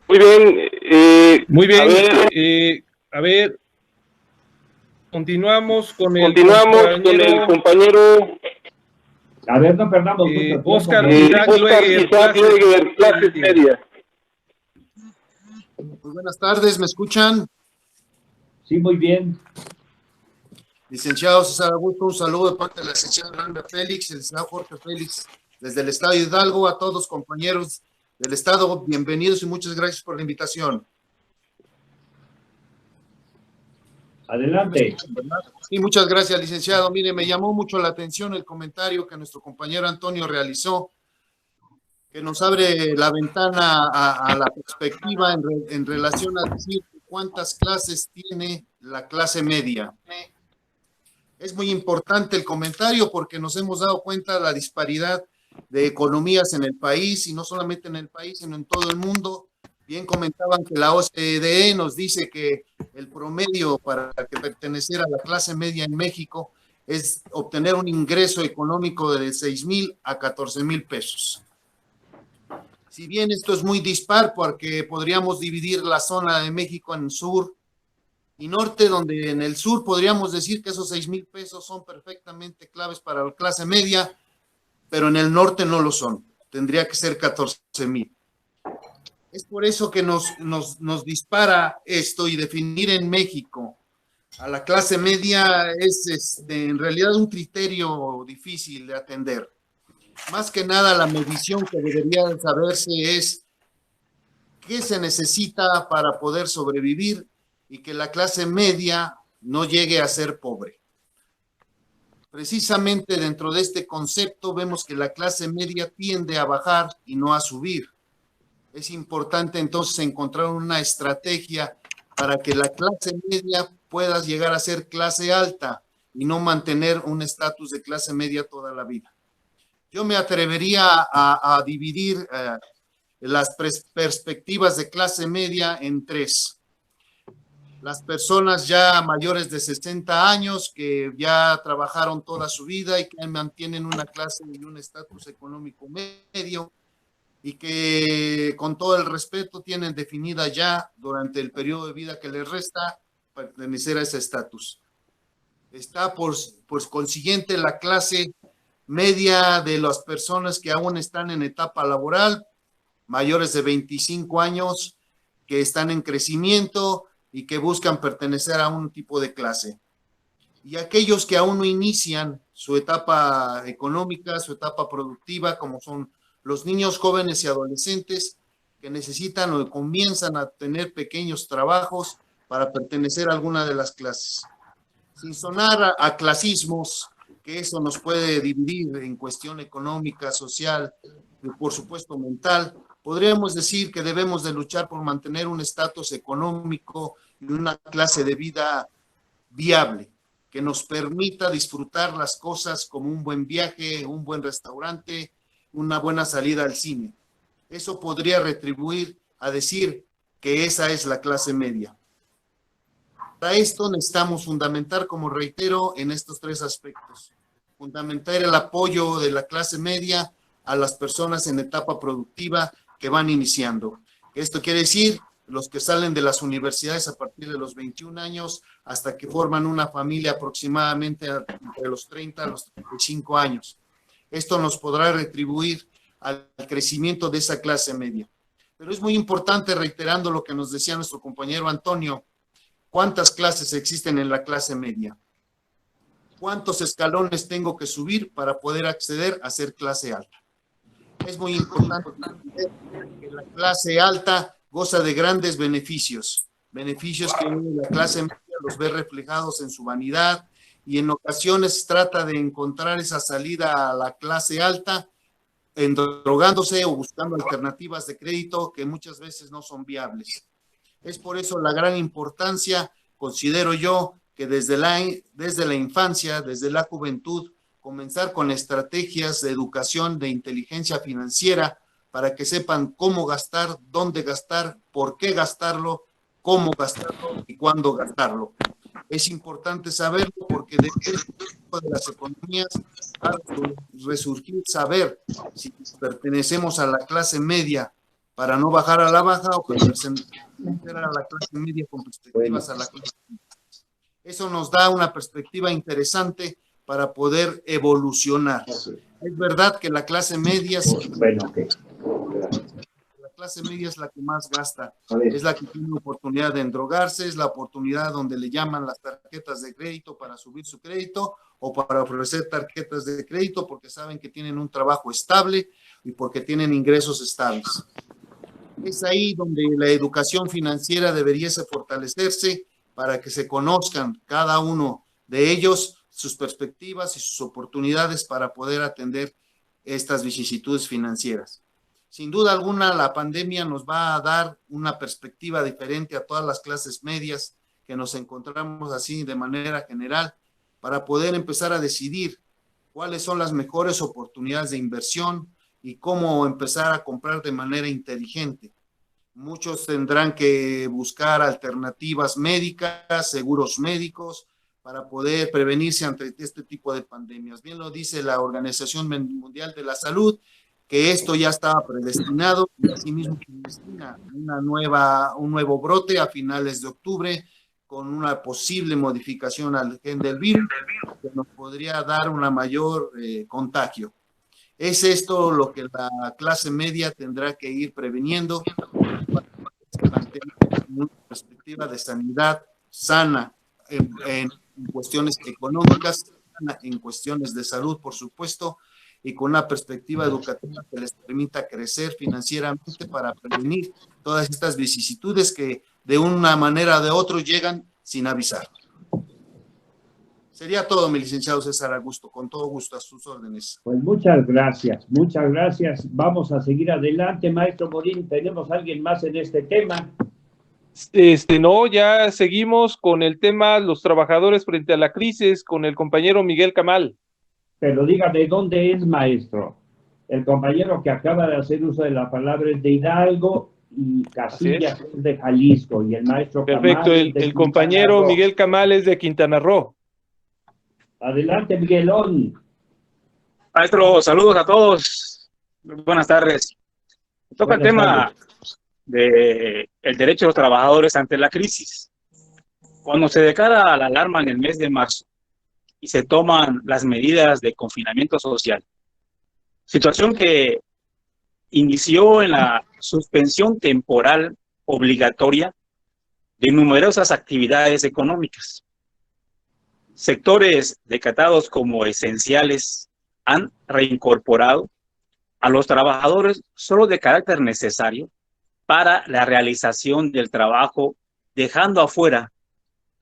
Muy bien. Muy bien. A ver. Continuamos con el compañero. A ver, no perdamos Oscar Isaac Lueger, clase media. Muy buenas tardes, ¿me escuchan? Sí, muy bien. Licenciado César Augusto, un saludo de parte de la licenciada Randa Félix, el licenciado Jorge Félix, desde el Estado de Hidalgo, a todos compañeros del Estado, bienvenidos y muchas gracias por la invitación. Adelante. Sí, muchas gracias, licenciado. Mire, me llamó mucho la atención el comentario que nuestro compañero Antonio realizó, que nos abre la ventana a la perspectiva en relación a decir cuántas clases tiene la clase media. Es muy importante el comentario porque nos hemos dado cuenta de la disparidad de economías en el país, y no solamente en el país, sino en todo el mundo. Bien comentaban que la OCDE nos dice que el promedio para pertenecer a la clase media en México es obtener un ingreso económico de 6,000 a 14,000 pesos. Si bien esto es muy dispar, porque podríamos dividir la zona de México en sur y norte, donde en el sur podríamos decir que esos 6,000 pesos son perfectamente claves para la clase media, pero en el norte no lo son. Tendría que ser 14,000. Es por eso que nos dispara esto, y definir en México a la clase media es en realidad un criterio difícil de atender. Más que nada, la medición que debería de saberse es qué se necesita para poder sobrevivir y que la clase media no llegue a ser pobre. Precisamente dentro de este concepto vemos que la clase media tiende a bajar y no a subir. Es importante entonces encontrar una estrategia para que la clase media pueda llegar a ser clase alta y no mantener un estatus de clase media toda la vida. Yo me atrevería a dividir las perspectivas de clase media en tres. Las personas ya mayores de 60 años que ya trabajaron toda su vida y que mantienen una clase y un estatus económico medio, y que con todo el respeto tienen definida ya durante el periodo de vida que les resta pertenecer a ese estatus. Está por consiguiente la clase media de las personas que aún están en etapa laboral, mayores de 25 años, que están en crecimiento y que buscan pertenecer a un tipo de clase. Y aquellos que aún no inician su etapa económica, su etapa productiva, como son los niños, jóvenes y adolescentes que necesitan o comienzan a tener pequeños trabajos para pertenecer a alguna de las clases. Sin sonar a clasismos, que eso nos puede dividir en cuestión económica, social y por supuesto mental, podríamos decir que debemos de luchar por mantener un estatus económico y una clase de vida viable, que nos permita disfrutar las cosas como un buen viaje, un buen restaurante, una buena salida al cine. Eso podría retribuir a decir que esa es la clase media. Para esto necesitamos fundamentar, como reitero, en estos tres aspectos. Fundamentar el apoyo de la clase media a las personas en etapa productiva que van iniciando. Esto quiere decir los que salen de las universidades a partir de los 21 años hasta que forman una familia aproximadamente entre los 30 a los 35 años. Esto nos podrá retribuir al crecimiento de esa clase media. Pero es muy importante, reiterando lo que nos decía nuestro compañero Antonio, ¿cuántas clases existen en la clase media? ¿Cuántos escalones tengo que subir para poder acceder a ser clase alta? Es muy importante que la clase alta goza de grandes beneficios, beneficios que la clase media los ve reflejados en su vanidad y en ocasiones trata de encontrar esa salida a la clase alta endrogándose o buscando alternativas de crédito que muchas veces no son viables. Es por eso la gran importancia, considero yo, que desde la infancia, desde la juventud, comenzar con estrategias de educación, de inteligencia financiera, para que sepan cómo gastar, dónde gastar, por qué gastarlo, cómo gastarlo y cuándo gastarlo. Es importante saberlo porque de las economías ha de resurgir saber si pertenecemos a la clase media para no bajar a la baja o pertenecer a la clase media con perspectivas a la clase media. Eso nos da una perspectiva interesante para poder evolucionar. Es verdad que la clase media es la que más gasta, es la que tiene oportunidad de endrogarse, es la oportunidad donde le llaman las tarjetas de crédito para subir su crédito o para ofrecer tarjetas de crédito porque saben que tienen un trabajo estable y porque tienen ingresos estables. Es ahí donde la educación financiera debería fortalecerse para que se conozcan cada uno de ellos sus perspectivas y sus oportunidades para poder atender estas vicisitudes financieras. Sin duda alguna, la pandemia nos va a dar una perspectiva diferente a todas las clases medias que nos encontramos así de manera general para poder empezar a decidir cuáles son las mejores oportunidades de inversión y cómo empezar a comprar de manera inteligente. Muchos tendrán que buscar alternativas médicas, seguros médicos, para poder prevenirse ante este tipo de pandemias. Bien lo dice la Organización Mundial de la Salud, que esto ya estaba predestinado y asimismo predestina un nuevo brote a finales de octubre con una posible modificación al gen del virus que nos podría dar una mayor contagio. Es esto lo que la clase media tendrá que ir preveniendo para mantener una perspectiva de sanidad sana en cuestiones económicas, en cuestiones de salud, por supuesto, y con una perspectiva educativa que les permita crecer financieramente para prevenir todas estas vicisitudes que de una manera o de otra llegan sin avisar. Sería todo, mi licenciado César Augusto, con todo gusto a sus órdenes. Pues muchas gracias, muchas gracias. Vamos a seguir adelante, maestro Morín. ¿Tenemos alguien más en este tema? No, ya seguimos con el tema los trabajadores frente a la crisis con el compañero Miguel Camal. Pero diga de dónde es, maestro. El compañero que acaba de hacer uso de la palabra es de Hidalgo y Casillas es de Jalisco y el maestro perfecto, Camal el compañero Miguel Camal es de Quintana Roo. Adelante, Miguelón. Maestro, saludos a todos. Buenas tardes. Toca el tema del derecho de los trabajadores ante la crisis. Cuando se declara la alarma en el mes de marzo y se toman las medidas de confinamiento social, situación que inició en la suspensión temporal obligatoria de numerosas actividades económicas. Sectores decretados como esenciales han reincorporado a los trabajadores solo de carácter necesario para la realización del trabajo, dejando afuera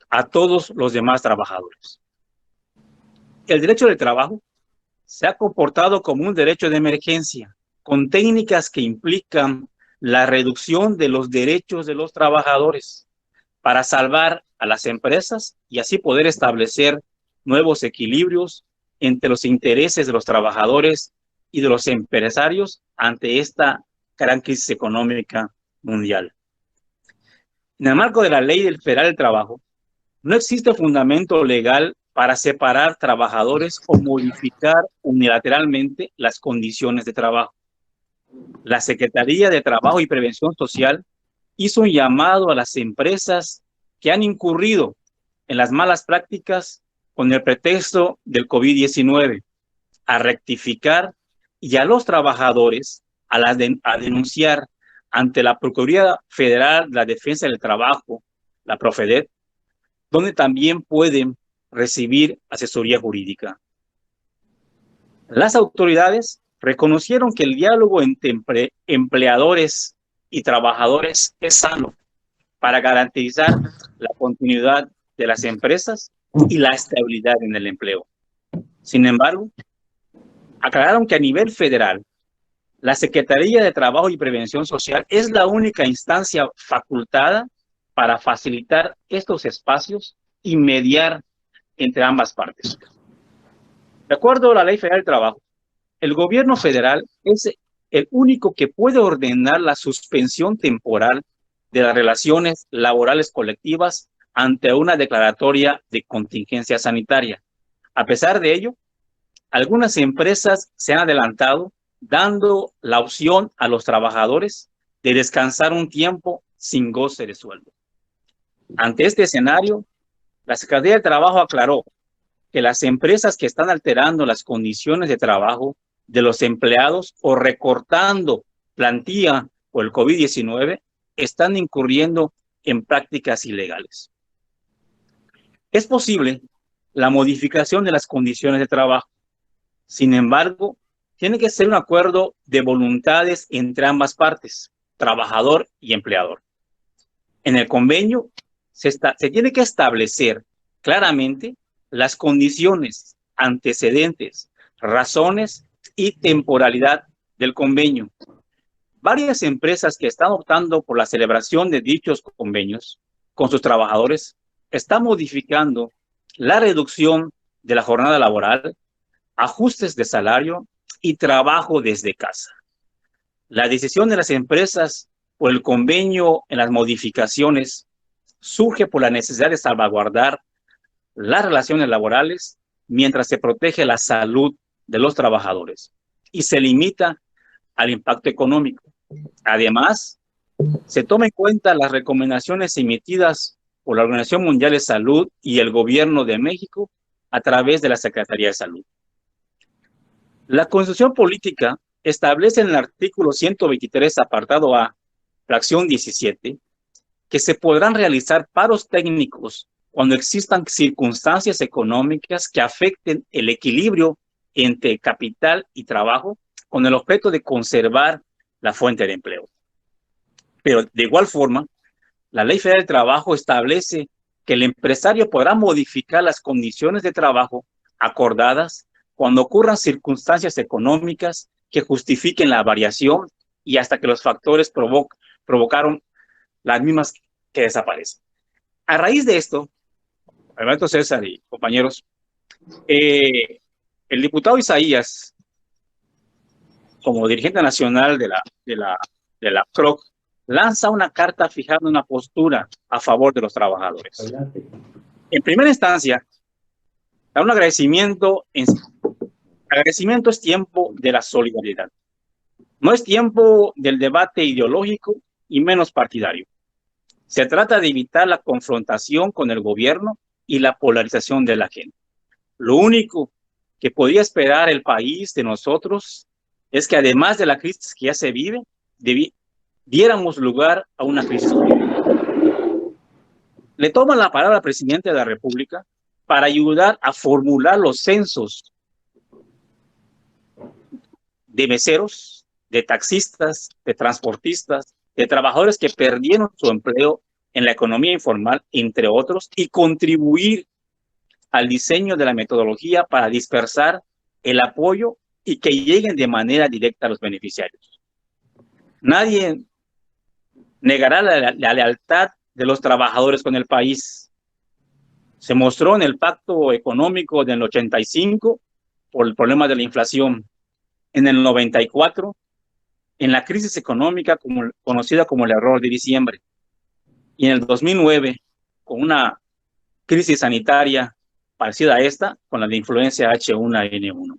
a todos los demás trabajadores. El derecho del trabajo se ha comportado como un derecho de emergencia, con técnicas que implican la reducción de los derechos de los trabajadores para salvar a las empresas y así poder establecer nuevos equilibrios entre los intereses de los trabajadores y de los empresarios ante esta gran crisis económica mundial. En el marco de la Ley Federal del Trabajo, no existe fundamento legal para separar trabajadores o modificar unilateralmente las condiciones de trabajo. La Secretaría de Trabajo y Prevención Social hizo un llamado a las empresas que han incurrido en las malas prácticas con el pretexto del COVID-19 a rectificar y a los trabajadores a denunciar ante la Procuraduría Federal de la Defensa del Trabajo, la Profedet, donde también pueden recibir asesoría jurídica. Las autoridades reconocieron que el diálogo entre empleadores y trabajadores es sano para garantizar la continuidad de las empresas y la estabilidad en el empleo. Sin embargo, aclararon que a nivel federal, la Secretaría de Trabajo y Prevención Social es la única instancia facultada para facilitar estos espacios y mediar entre ambas partes. De acuerdo a la Ley Federal del Trabajo, el gobierno federal es el único que puede ordenar la suspensión temporal de las relaciones laborales colectivas ante una declaratoria de contingencia sanitaria. A pesar de ello, algunas empresas se han adelantado dando la opción a los trabajadores de descansar un tiempo sin goce de sueldo. Ante este escenario, la Secretaría de Trabajo aclaró que las empresas que están alterando las condiciones de trabajo de los empleados o recortando plantilla por el COVID-19 están incurriendo en prácticas ilegales. Es posible la modificación de las condiciones de trabajo. Sin embargo, tiene que ser un acuerdo de voluntades entre ambas partes, trabajador y empleador. En el convenio se tiene que establecer claramente las condiciones, antecedentes, razones y temporalidad del convenio. Varias empresas que están optando por la celebración de dichos convenios con sus trabajadores están modificando la reducción de la jornada laboral, ajustes de salario y trabajo desde casa. La decisión de las empresas por el convenio en las modificaciones surge por la necesidad de salvaguardar las relaciones laborales mientras se protege la salud de los trabajadores y se limita al impacto económico. Además, se toma en cuenta las recomendaciones emitidas por la Organización Mundial de Salud y el Gobierno de México a través de la Secretaría de Salud. La Constitución Política establece en el artículo 123, apartado A, fracción 17, que se podrán realizar paros técnicos cuando existan circunstancias económicas que afecten el equilibrio entre capital y trabajo con el objeto de conservar la fuente de empleo. Pero de igual forma, la Ley Federal del Trabajo establece que el empresario podrá modificar las condiciones de trabajo acordadas cuando ocurran circunstancias económicas que justifiquen la variación y hasta que los factores provocaron las mismas que desaparecen. A raíz de esto, Alberto, César y compañeros, el diputado Isaías, como dirigente nacional de la CROC, lanza una carta fijando una postura a favor de los trabajadores. Adelante. En primera instancia, da un agradecimiento. Agradecimiento es tiempo de la solidaridad. No es tiempo del debate ideológico y menos partidario. Se trata de evitar la confrontación con el gobierno y la polarización de la gente. Lo único que podría esperar el país de nosotros es que además de la crisis que ya se vive, diéramos lugar a una crisis. Le toma la palabra al presidente de la República para ayudar a formular los censos de meseros, de taxistas, de transportistas, de trabajadores que perdieron su empleo en la economía informal, entre otros, y contribuir al diseño de la metodología para dispersar el apoyo y que lleguen de manera directa a los beneficiarios. Nadie negará la lealtad de los trabajadores con el país. Se mostró en el pacto económico del 85 por el problema de la inflación. En el 94, en la crisis económica conocida como el error de diciembre. Y en el 2009, con una crisis sanitaria parecida a esta, con la de influencia H1N1.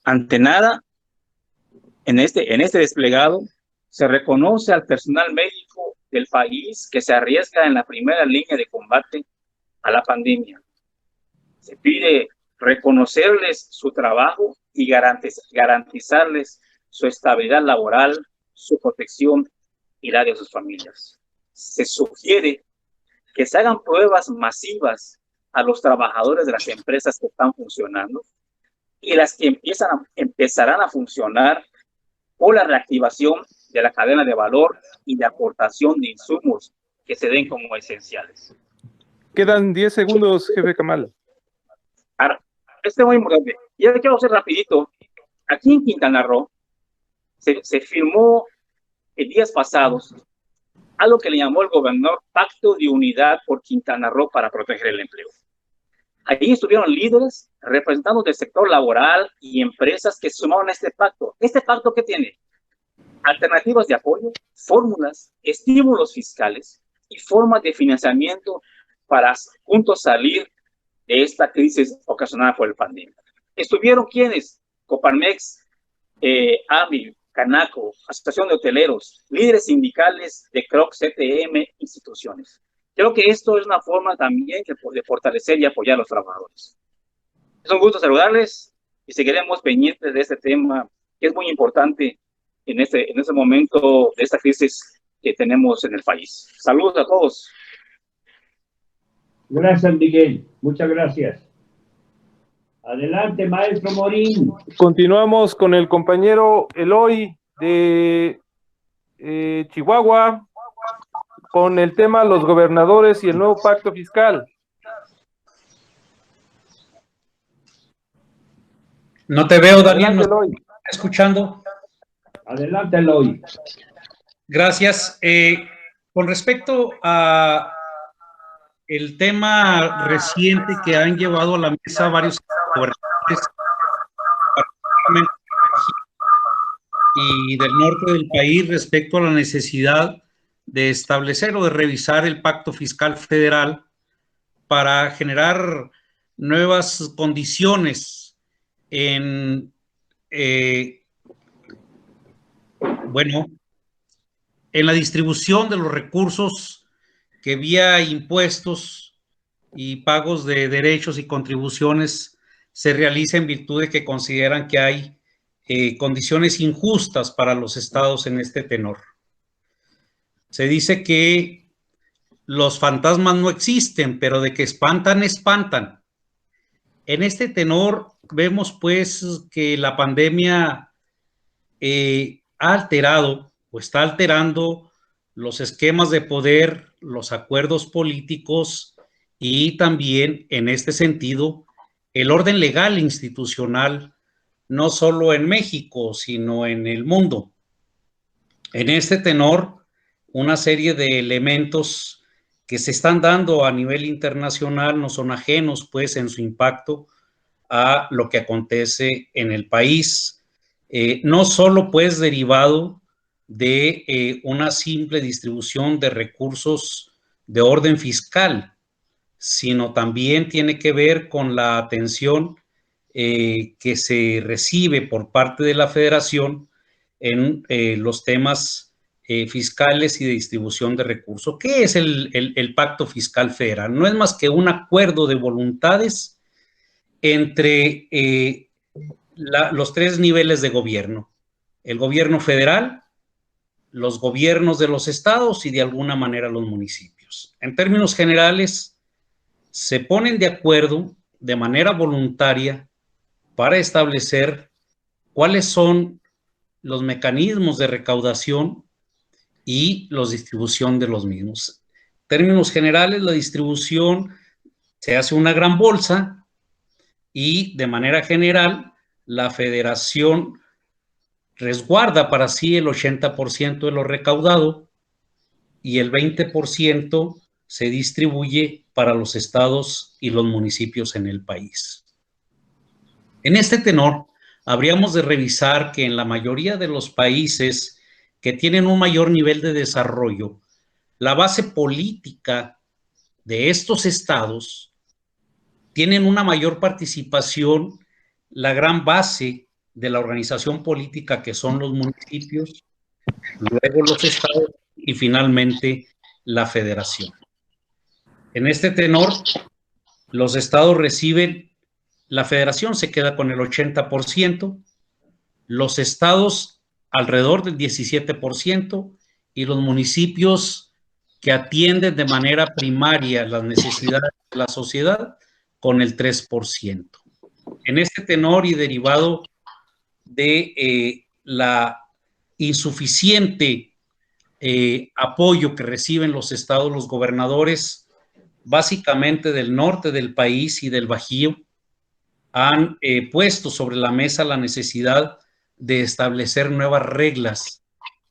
Ante nada, en este desplegado, se reconoce al personal médico del país que se arriesga en la primera línea de combate a la pandemia. Se pide reconocerles su trabajo y garantizarles su estabilidad laboral, su protección y la de sus familias. Se sugiere que se hagan pruebas masivas a los trabajadores de las empresas que están funcionando y las que empezarán a funcionar por la reactivación de la cadena de valor y de aportación de insumos que se den como esenciales. Quedan 10 segundos, jefe Kamal. Ahora, este es muy importante. Y ahora quiero hacer rapidito. Aquí en Quintana Roo se firmó en días pasados algo que le llamó el gobernador Pacto de Unidad por Quintana Roo para proteger el empleo. Allí estuvieron líderes, representantes del sector laboral y empresas que se sumaron a este pacto. ¿Este pacto qué tiene? Alternativas de apoyo, fórmulas, estímulos fiscales y formas de financiamiento para juntos salir de esta crisis ocasionada por el pandemia. ¿Estuvieron quiénes? Coparmex, AMI, Canaco, Asociación de Hoteleros, líderes sindicales de CROC, CTM, instituciones. Creo que esto es una forma también de fortalecer y apoyar a los trabajadores. Es un gusto saludarles y seguiremos pendientes de este tema que es muy importante en este momento de esta crisis que tenemos en el país. Saludos a todos. Gracias, Miguel. Muchas gracias. Adelante, maestro Morín. Continuamos con el compañero Eloy de Chihuahua con el tema los gobernadores y el nuevo pacto fiscal. No te veo, Daniel. ¿No estás escuchando? Adelante, Eloy. Gracias. Con respecto a el tema reciente que han llevado a la mesa varios gobernadores y del norte del país respecto a la necesidad de establecer o de revisar el pacto fiscal federal para generar nuevas condiciones en la distribución de los recursos que vía impuestos y pagos de derechos y contribuciones se realiza en virtud de que consideran que hay condiciones injustas para los estados en este tenor. Se dice que los fantasmas no existen, pero de que espantan, espantan. En este tenor vemos pues que la pandemia ha alterado o está alterando los esquemas de poder, los acuerdos políticos y también en este sentido el orden legal e institucional, no solo en México, sino en el mundo. En este tenor, una serie de elementos que se están dando a nivel internacional no son ajenos, pues, en su impacto a lo que acontece en el país. No solo, pues, derivado de una simple distribución de recursos de orden fiscal, sino también tiene que ver con la atención que se recibe por parte de la Federación en los temas fiscales y de distribución de recursos. ¿Qué es el Pacto Fiscal Federal? No es más que un acuerdo de voluntades entre los tres niveles de gobierno: el gobierno federal, los gobiernos de los estados y de alguna manera los municipios. En términos generales, se ponen de acuerdo de manera voluntaria para establecer cuáles son los mecanismos de recaudación y la distribución de los mismos. En términos generales, la distribución se hace una gran bolsa y de manera general la federación resguarda para sí el 80% de lo recaudado y el 20% se distribuye para los estados y los municipios en el país. En este tenor, habríamos de revisar que en la mayoría de los países que tienen un mayor nivel de desarrollo, la base política de estos estados tienen una mayor participación, la gran base de la organización política que son los municipios, luego los estados y finalmente la federación. En este tenor, los estados reciben, la federación se queda con el 80%, los estados alrededor del 17% y los municipios que atienden de manera primaria las necesidades de la sociedad con el 3%. En este tenor y derivado de la insuficiente apoyo que reciben los estados, los gobernadores, básicamente del norte del país y del Bajío, han puesto sobre la mesa la necesidad de establecer nuevas reglas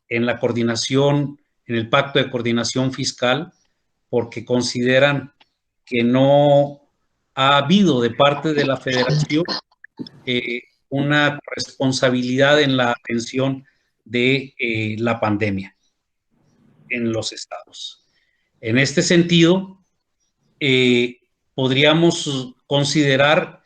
en la coordinación, en el pacto de coordinación fiscal, porque consideran que no ha habido de parte de la federación una responsabilidad en la atención de la pandemia en los estados. En este sentido, podríamos considerar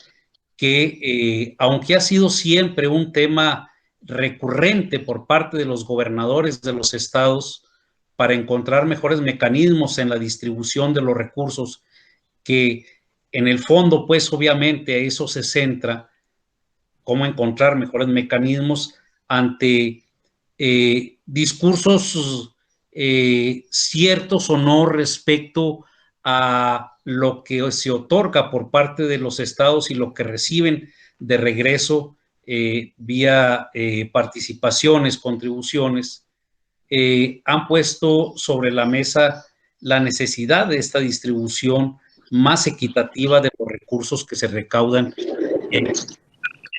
que aunque ha sido siempre un tema recurrente por parte de los gobernadores de los estados para encontrar mejores mecanismos en la distribución de los recursos, que en el fondo, pues obviamente a eso se centra, cómo encontrar mejores mecanismos ante discursos ciertos o no respecto a lo que se otorga por parte de los estados y lo que reciben de regreso vía participaciones, contribuciones, han puesto sobre la mesa la necesidad de esta distribución más equitativa de los recursos que se recaudan. Sin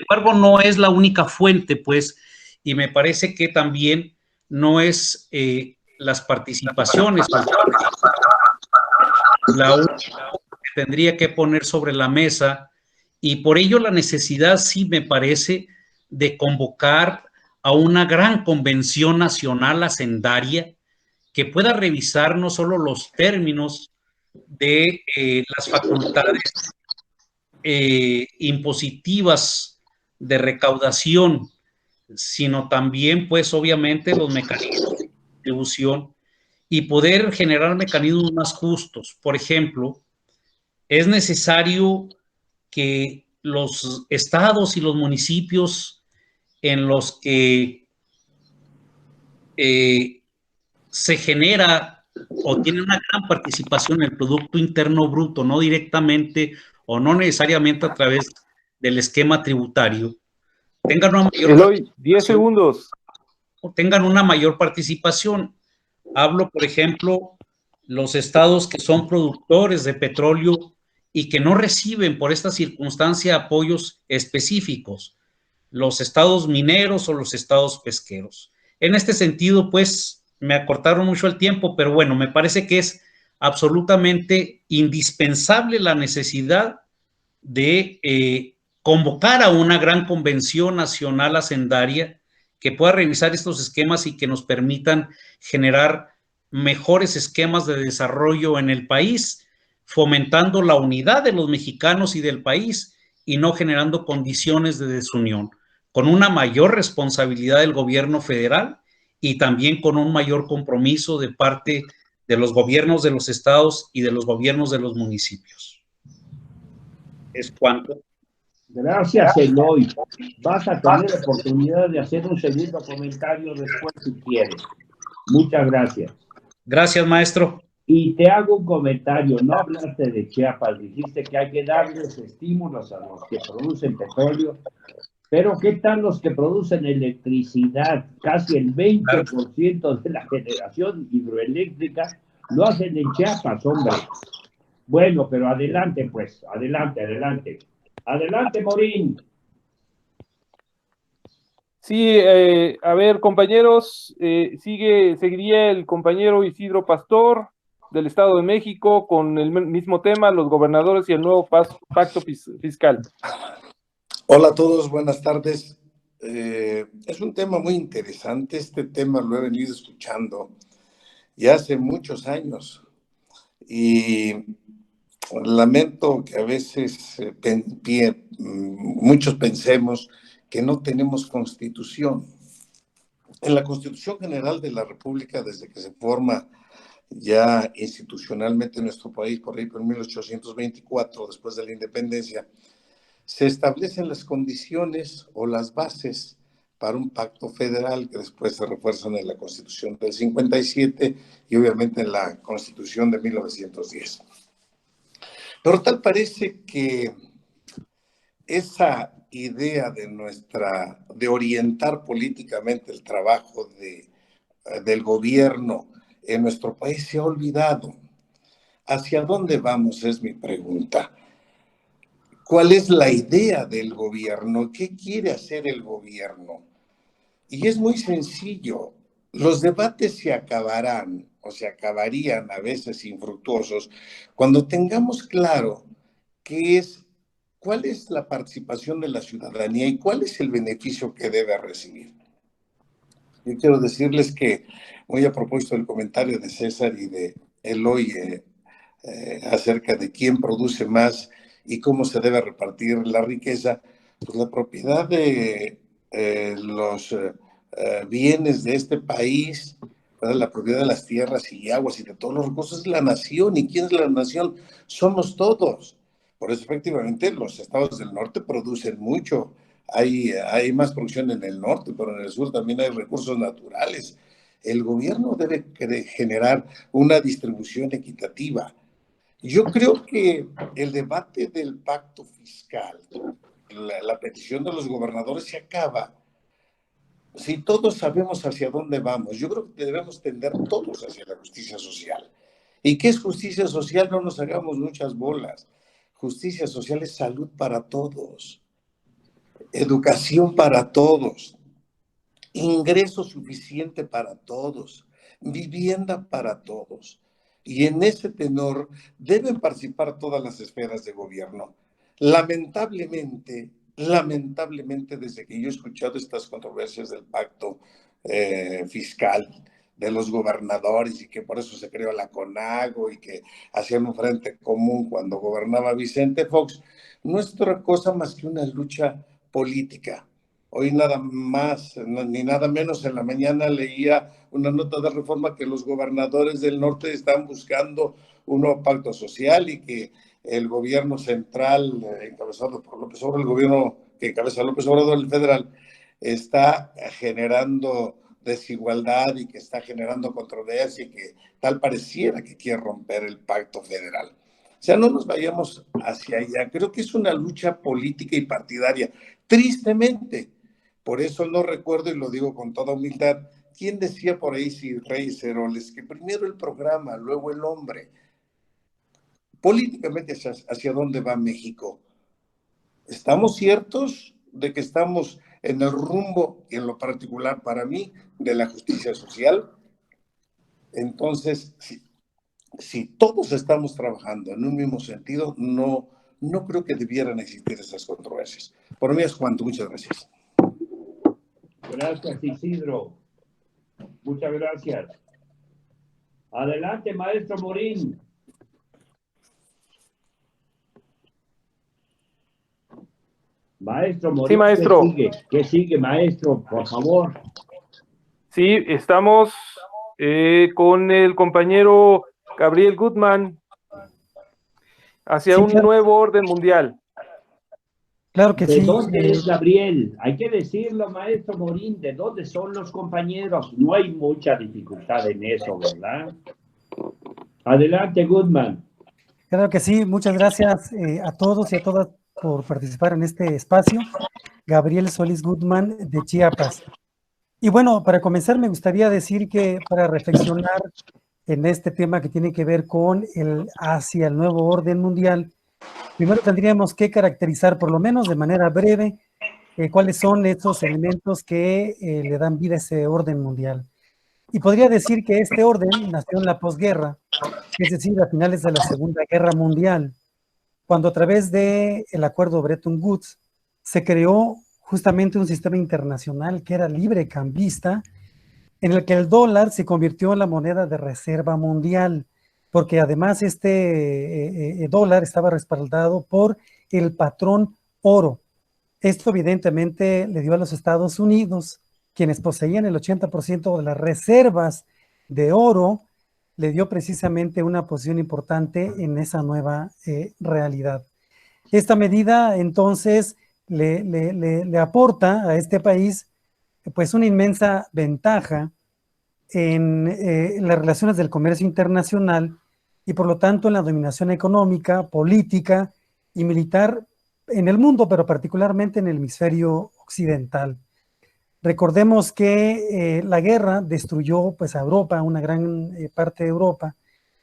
embargo, no es la única fuente, pues, y me parece que también no es las participaciones la única que tendría que poner sobre la mesa, y por ello la necesidad, sí me parece, de convocar a una gran convención nacional hacendaria que pueda revisar no solo los términos de las facultades impositivas de recaudación, sino también, pues, obviamente, los mecanismos de distribución y poder generar mecanismos más justos. Por ejemplo, es necesario que los estados y los municipios en los que se genera o tiene una gran participación en el Producto Interno Bruto, no directamente o no necesariamente a través del esquema tributario, tengan una mayor 10 segundos. Tengan una mayor participación. Hablo, por ejemplo, los estados que son productores de petróleo y que no reciben por esta circunstancia apoyos específicos, los estados mineros o los estados pesqueros. En este sentido, pues, me acortaron mucho el tiempo, pero bueno, me parece que es absolutamente indispensable la necesidad de convocar a una gran convención nacional hacendaria que pueda revisar estos esquemas y que nos permitan generar mejores esquemas de desarrollo en el país, fomentando la unidad de los mexicanos y del país y no generando condiciones de desunión, con una mayor responsabilidad del gobierno federal y también con un mayor compromiso de parte de los gobiernos de los estados y de los gobiernos de los municipios. Es cuanto. Gracias, Eloy. Vas a tener oportunidad de hacer un segundo comentario después si quieres. Muchas gracias. Gracias, maestro. Y te hago un comentario. No hablaste de Chiapas, dijiste que hay que darles estímulos a los que producen petróleo, Pero ¿qué tal los que producen electricidad? Casi el 20% de la generación hidroeléctrica lo hacen en Chiapas, hombre. Bueno, pero adelante, pues, adelante. Adelante, Morín. Sí, a ver, compañeros, seguiría el compañero Isidro Pastor del Estado de México con el mismo tema, los gobernadores y el nuevo pacto fiscal. Hola a todos, buenas tardes. Es un tema muy interesante. Este tema lo he venido escuchando ya hace muchos años y lamento que a veces muchos pensemos que no tenemos constitución. En la Constitución General de la República, desde que se forma ya institucionalmente en nuestro país, por ahí por 1824, después de la independencia, se establecen las condiciones o las bases para un pacto federal que después se refuerzan en la Constitución del 57 y obviamente en la Constitución de 1910. Pero tal parece que esa idea de orientar políticamente el trabajo del gobierno en nuestro país se ha olvidado. ¿Hacia dónde vamos? Es mi pregunta. ¿Cuál es la idea del gobierno? ¿Qué quiere hacer el gobierno? Y es muy sencillo. Los debates se acabarán o se acabarían a veces infructuosos cuando tengamos claro cuál es la participación de la ciudadanía y cuál es el beneficio que debe recibir. Yo quiero decirles que, muy a propósito del comentario de César y de Eloy acerca de quién produce más y cómo se debe repartir la riqueza, pues la propiedad de los bienes de este país, ¿verdad? La propiedad de las tierras y aguas y de todos los recursos es la nación. ¿Y quién es la nación? Somos todos. Por eso, efectivamente, los estados del norte producen mucho. Hay más producción en el norte, pero en el sur también hay recursos naturales. El gobierno debe generar una distribución equitativa. Yo creo que el debate del pacto fiscal, la petición de los gobernadores se acaba si todos sabemos hacia dónde vamos. Yo creo que debemos tender todos hacia la justicia social. ¿Y qué es justicia social? No nos hagamos muchas bolas. Justicia social es salud para todos, educación para todos, ingreso suficiente para todos, vivienda para todos. Y en ese tenor deben participar todas las esferas de gobierno. Lamentablemente, desde que yo he escuchado estas controversias del pacto fiscal de los gobernadores y que por eso se creó la CONAGO y que hacían un frente común cuando gobernaba Vicente Fox, no es otra cosa más que una lucha política. Hoy nada más ni nada menos en la mañana leía una nota de Reforma que los gobernadores del norte están buscando un nuevo pacto social y que el gobierno central, encabezado por López Obrador, el gobierno que encabeza López Obrador, el federal, está generando desigualdad y que está generando controversia y que tal pareciera que quiere romper el pacto federal. O sea, no nos vayamos hacia allá. Creo que es una lucha política y partidaria. Tristemente, por eso no recuerdo, y lo digo con toda humildad, ¿quién decía por ahí, si Reyes Heroles, que primero el programa, luego el hombre? Políticamente, ¿hacia dónde va México? ¿Estamos ciertos de que estamos en el rumbo, y en lo particular para mí, de la justicia social? Entonces, si todos estamos trabajando en un mismo sentido, no creo que debieran existir esas controversias. Por mí es cuanto. Muchas gracias. Gracias, Isidro. Muchas gracias. Adelante, maestro Morín. Maestro Morín, sí, maestro. ¿Qué sigue, maestro? Por favor. Sí, estamos con el compañero Gabriel Gutmann hacia un nuevo orden mundial. Claro que sí. ¿De dónde es Gabriel? Hay que decirlo, maestro Morín, ¿de dónde son los compañeros? No hay mucha dificultad en eso, ¿verdad? Adelante, Gutmann. Claro que sí, muchas gracias a todos y a todas por participar en este espacio. Gabriel Solís Goodman de Chiapas. Y bueno, para comenzar me gustaría decir que para reflexionar en este tema que tiene que ver con hacia el nuevo orden mundial, primero tendríamos que caracterizar, por lo menos de manera breve, cuáles son estos elementos que le dan vida a ese orden mundial. Y podría decir que este orden nació en la posguerra, es decir, a finales de la Segunda Guerra Mundial, cuando a través del acuerdo Bretton Woods se creó justamente un sistema internacional que era libre cambista, en el que el dólar se convirtió en la moneda de reserva mundial, porque además este dólar estaba respaldado por el patrón oro. Esto evidentemente le dio a los Estados Unidos, quienes poseían el 80% de las reservas de oro, le dio precisamente una posición importante en esa nueva realidad. Esta medida entonces le aporta a este país pues una inmensa ventaja en las relaciones del comercio internacional y por lo tanto en la dominación económica, política y militar en el mundo, pero particularmente en el hemisferio occidental. Recordemos que la guerra destruyó pues a Europa, una gran parte de Europa,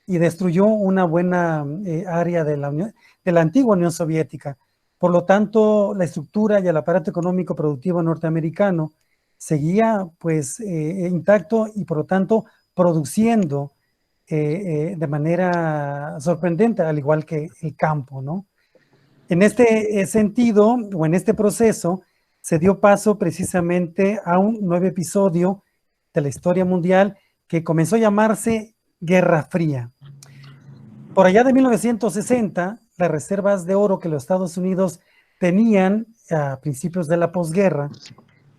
y destruyó una buena área de la antigua Unión Soviética. Por lo tanto, la estructura y el aparato económico productivo norteamericano seguía pues intacto y por lo tanto produciendo de manera sorprendente, al igual que el campo, ¿no? En este sentido, o en este proceso, se dio paso precisamente a un nuevo episodio de la historia mundial que comenzó a llamarse Guerra Fría. Por allá de 1960, las reservas de oro que los Estados Unidos tenían a principios de la posguerra,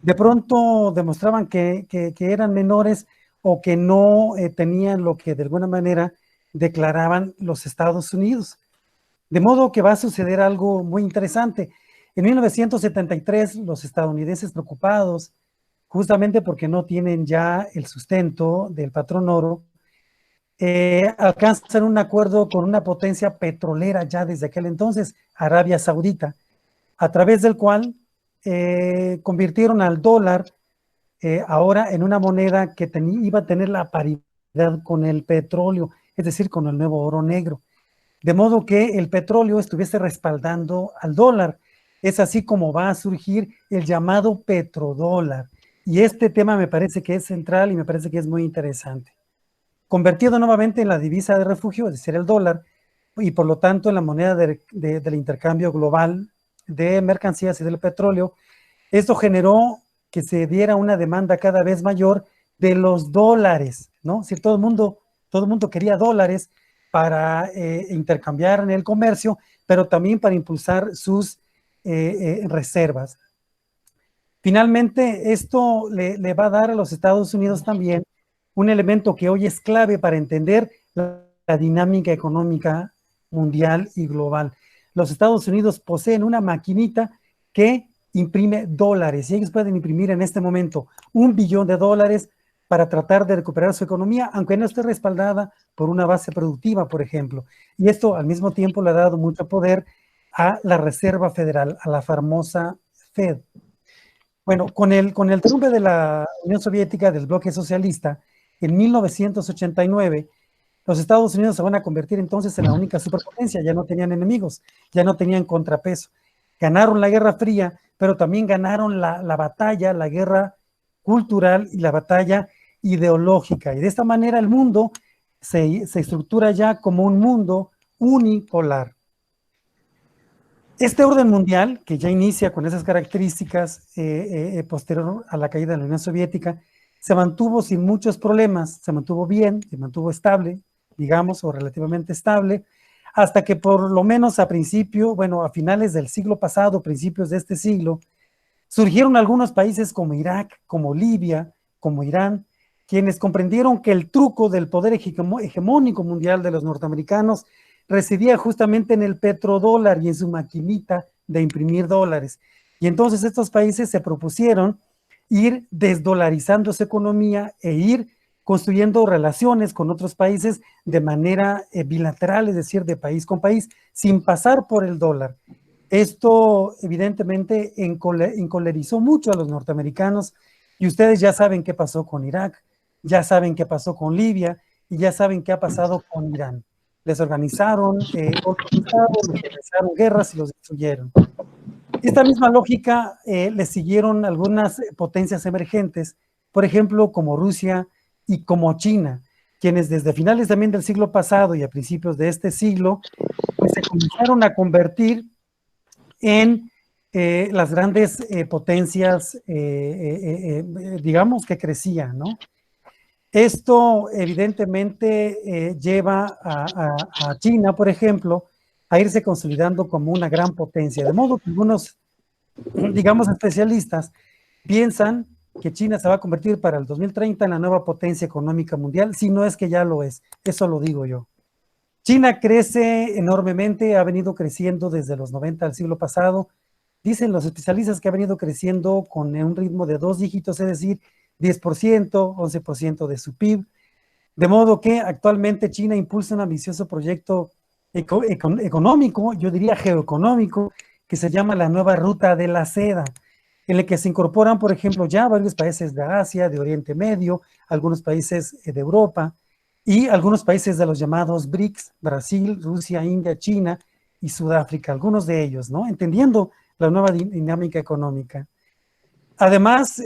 de pronto demostraban que eran menores o que no tenían lo que de alguna manera declaraban los Estados Unidos. De modo que va a suceder algo muy interesante. En 1973, los estadounidenses preocupados, justamente porque no tienen ya el sustento del patrón oro, alcanzan un acuerdo con una potencia petrolera ya desde aquel entonces, Arabia Saudita, a través del cual convirtieron al dólar ahora en una moneda que iba a tener la paridad con el petróleo, es decir, con el nuevo oro negro. De modo que el petróleo estuviese respaldando al dólar. Es así como va a surgir el llamado petrodólar. Y este tema me parece que es central y me parece que es muy interesante. Convertido nuevamente en la divisa de refugio, es decir, el dólar, y por lo tanto en la moneda del intercambio global de mercancías y del petróleo, esto generó que se diera una demanda cada vez mayor de los dólares, ¿no? Es decir, todo el mundo quería dólares para intercambiar en el comercio, pero también para impulsar sus reservas. Finalmente, esto le va a dar a los Estados Unidos también un elemento que hoy es clave para entender la dinámica económica mundial y global. Los Estados Unidos poseen una maquinita que imprime dólares y ellos pueden imprimir en este momento $1 billón para tratar de recuperar su economía, aunque no esté respaldada por una base productiva, por ejemplo. Y esto al mismo tiempo le ha dado mucho poder a la Reserva Federal, a la famosa Fed. Bueno, con el derrumbe de la Unión Soviética, del bloque socialista, en 1989, los Estados Unidos se van a convertir entonces en la única superpotencia, ya no tenían enemigos, ya no tenían contrapeso. Ganaron la Guerra Fría, pero también ganaron la batalla, la guerra cultural y la batalla ideológica. Y de esta manera el mundo se estructura ya como un mundo unipolar. Este orden mundial, que ya inicia con esas características posterior a la caída de la Unión Soviética, se mantuvo sin muchos problemas, se mantuvo bien, se mantuvo estable, digamos, o relativamente estable, hasta que por lo menos a finales del siglo pasado, principios de este siglo, surgieron algunos países como Irak, como Libia, como Irán, quienes comprendieron que el truco del poder hegemónico mundial de los norteamericanos residía justamente en el petrodólar y en su maquinita de imprimir dólares. Y entonces estos países se propusieron ir desdolarizando su economía e ir construyendo relaciones con otros países de manera bilateral, es decir, de país con país, sin pasar por el dólar. Esto evidentemente encolerizó mucho a los norteamericanos y ustedes ya saben qué pasó con Irak, ya saben qué pasó con Libia y ya saben qué ha pasado con Irán. Les organizaron guerras y los destruyeron. Esta misma lógica le siguieron algunas potencias emergentes, por ejemplo, como Rusia y como China, quienes desde finales también del siglo pasado y a principios de este siglo, pues, se comenzaron a convertir en las grandes potencias, digamos, que crecían, ¿no? Esto evidentemente lleva a China, por ejemplo, a irse consolidando como una gran potencia, de modo que algunos, digamos, especialistas piensan que China se va a convertir para el 2030 en la nueva potencia económica mundial, si no es que ya lo es, eso lo digo yo. China crece enormemente, ha venido creciendo desde los 90 del siglo pasado, dicen los especialistas que ha venido creciendo con un ritmo de 2 dígitos, es decir, 10%, 11% de su PIB, de modo que actualmente China impulsa un ambicioso proyecto económico, yo diría geoeconómico, que se llama la nueva ruta de la seda, en el que se incorporan, por ejemplo, ya varios países de Asia, de Oriente Medio, algunos países de Europa y algunos países de los llamados BRICS, Brasil, Rusia, India, China y Sudáfrica, algunos de ellos, ¿no? Entendiendo la nueva dinámica económica. Además,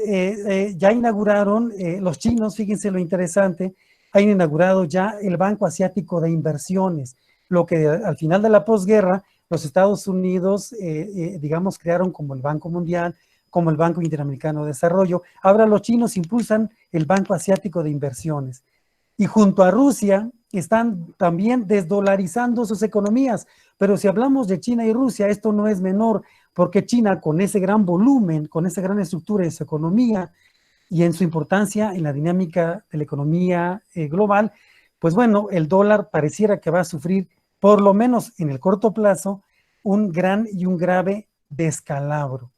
ya inauguraron, los chinos, fíjense lo interesante, han inaugurado ya el Banco Asiático de Inversiones, lo que al final de la posguerra los Estados Unidos, digamos, crearon como el Banco Mundial, como el Banco Interamericano de Desarrollo. Ahora los chinos impulsan el Banco Asiático de Inversiones. Y junto a Rusia están también desdolarizando sus economías. Pero si hablamos de China y Rusia, esto no es menor, porque China, con ese gran volumen, con esa gran estructura de su economía y en su importancia en la dinámica de la economía global, pues bueno, el dólar pareciera que va a sufrir, por lo menos en el corto plazo, un gran y un grave descalabro.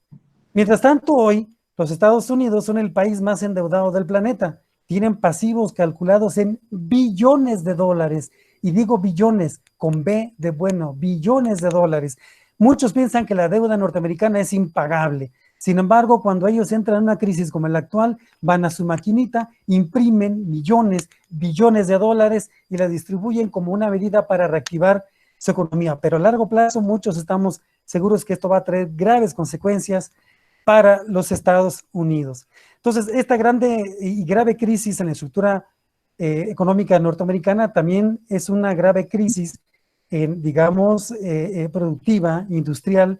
Mientras tanto, hoy, los Estados Unidos son el país más endeudado del planeta. Tienen pasivos calculados en billones de dólares. Y digo billones, con B de bueno, billones de dólares. Muchos piensan que la deuda norteamericana es impagable. Sin embargo, cuando ellos entran en una crisis como la actual, van a su maquinita, imprimen millones, billones de dólares y la distribuyen como una medida para reactivar su economía. Pero a largo plazo, muchos estamos seguros que esto va a traer graves consecuencias para los Estados Unidos. Entonces, esta grande y grave crisis en la estructura económica norteamericana también es una grave crisis, digamos, productiva, industrial,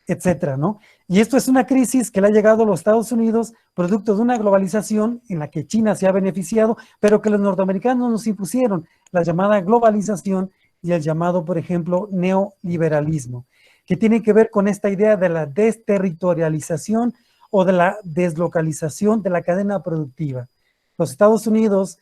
etcétera, ¿no? Y esto es una crisis que le ha llegado a los Estados Unidos producto de una globalización en la que China se ha beneficiado, pero que los norteamericanos nos impusieron, la llamada globalización y el llamado, por ejemplo, neoliberalismo, que tiene que ver con esta idea de la desterritorialización o de la deslocalización de la cadena productiva. Los Estados Unidos,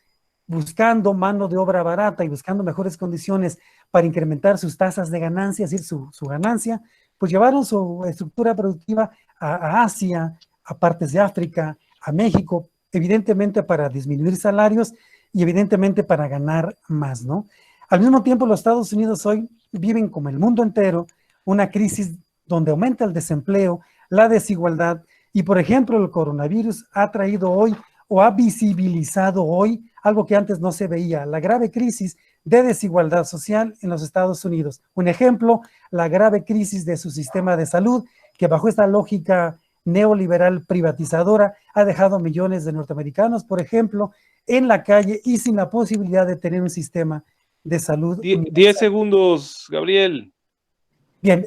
buscando mano de obra barata y buscando mejores condiciones para incrementar sus tasas de ganancia, es decir, su ganancia, pues llevaron su estructura productiva a Asia, a partes de África, a México, evidentemente para disminuir salarios y evidentemente para ganar más, ¿no? Al mismo tiempo, los Estados Unidos hoy viven, como el mundo entero, una crisis donde aumenta el desempleo, la desigualdad y, por ejemplo, el coronavirus ha traído hoy o ha visibilizado hoy algo que antes no se veía, la grave crisis de desigualdad social en los Estados Unidos. Un ejemplo, la grave crisis de su sistema de salud, que bajo esta lógica neoliberal privatizadora ha dejado millones de norteamericanos, por ejemplo, en la calle y sin la posibilidad de tener un sistema de salud. 10 segundos, Gabriel. Bien,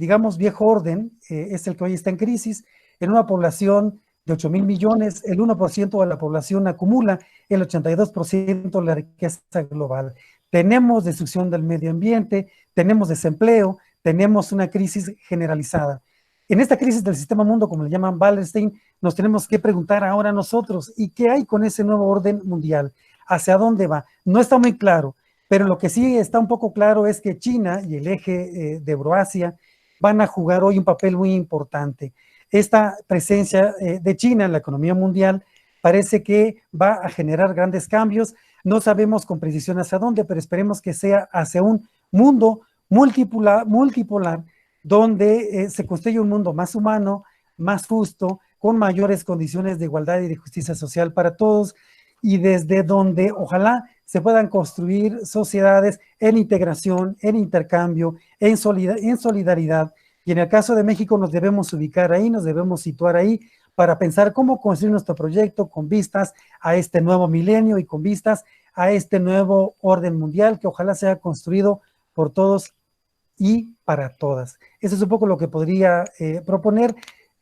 digamos, viejo orden es el que hoy está en crisis, en una población de 8,000 millones, el 1% de la población acumula el 82% de la riqueza global. Tenemos destrucción del medio ambiente, tenemos desempleo, tenemos una crisis generalizada. En esta crisis del sistema mundo, como le llaman Wallerstein, nos tenemos que preguntar ahora nosotros, ¿y qué hay con ese nuevo orden mundial? ¿Hacia dónde va? No está muy claro, pero lo que sí está un poco claro es que China y el eje de Euroasia van a jugar hoy un papel muy importante. Esta presencia de China en la economía mundial parece que va a generar grandes cambios. No sabemos con precisión hacia dónde, pero esperemos que sea hacia un mundo multipolar donde se construye un mundo más humano, más justo, con mayores condiciones de igualdad y de justicia social para todos, y desde donde ojalá se puedan construir sociedades en integración, en intercambio, en solidaridad. Y en el caso de México nos debemos ubicar ahí, nos debemos situar ahí para pensar cómo construir nuestro proyecto con vistas a este nuevo milenio y con vistas a este nuevo orden mundial que ojalá sea construido por todos y para todas. Eso es un poco lo que podría proponer.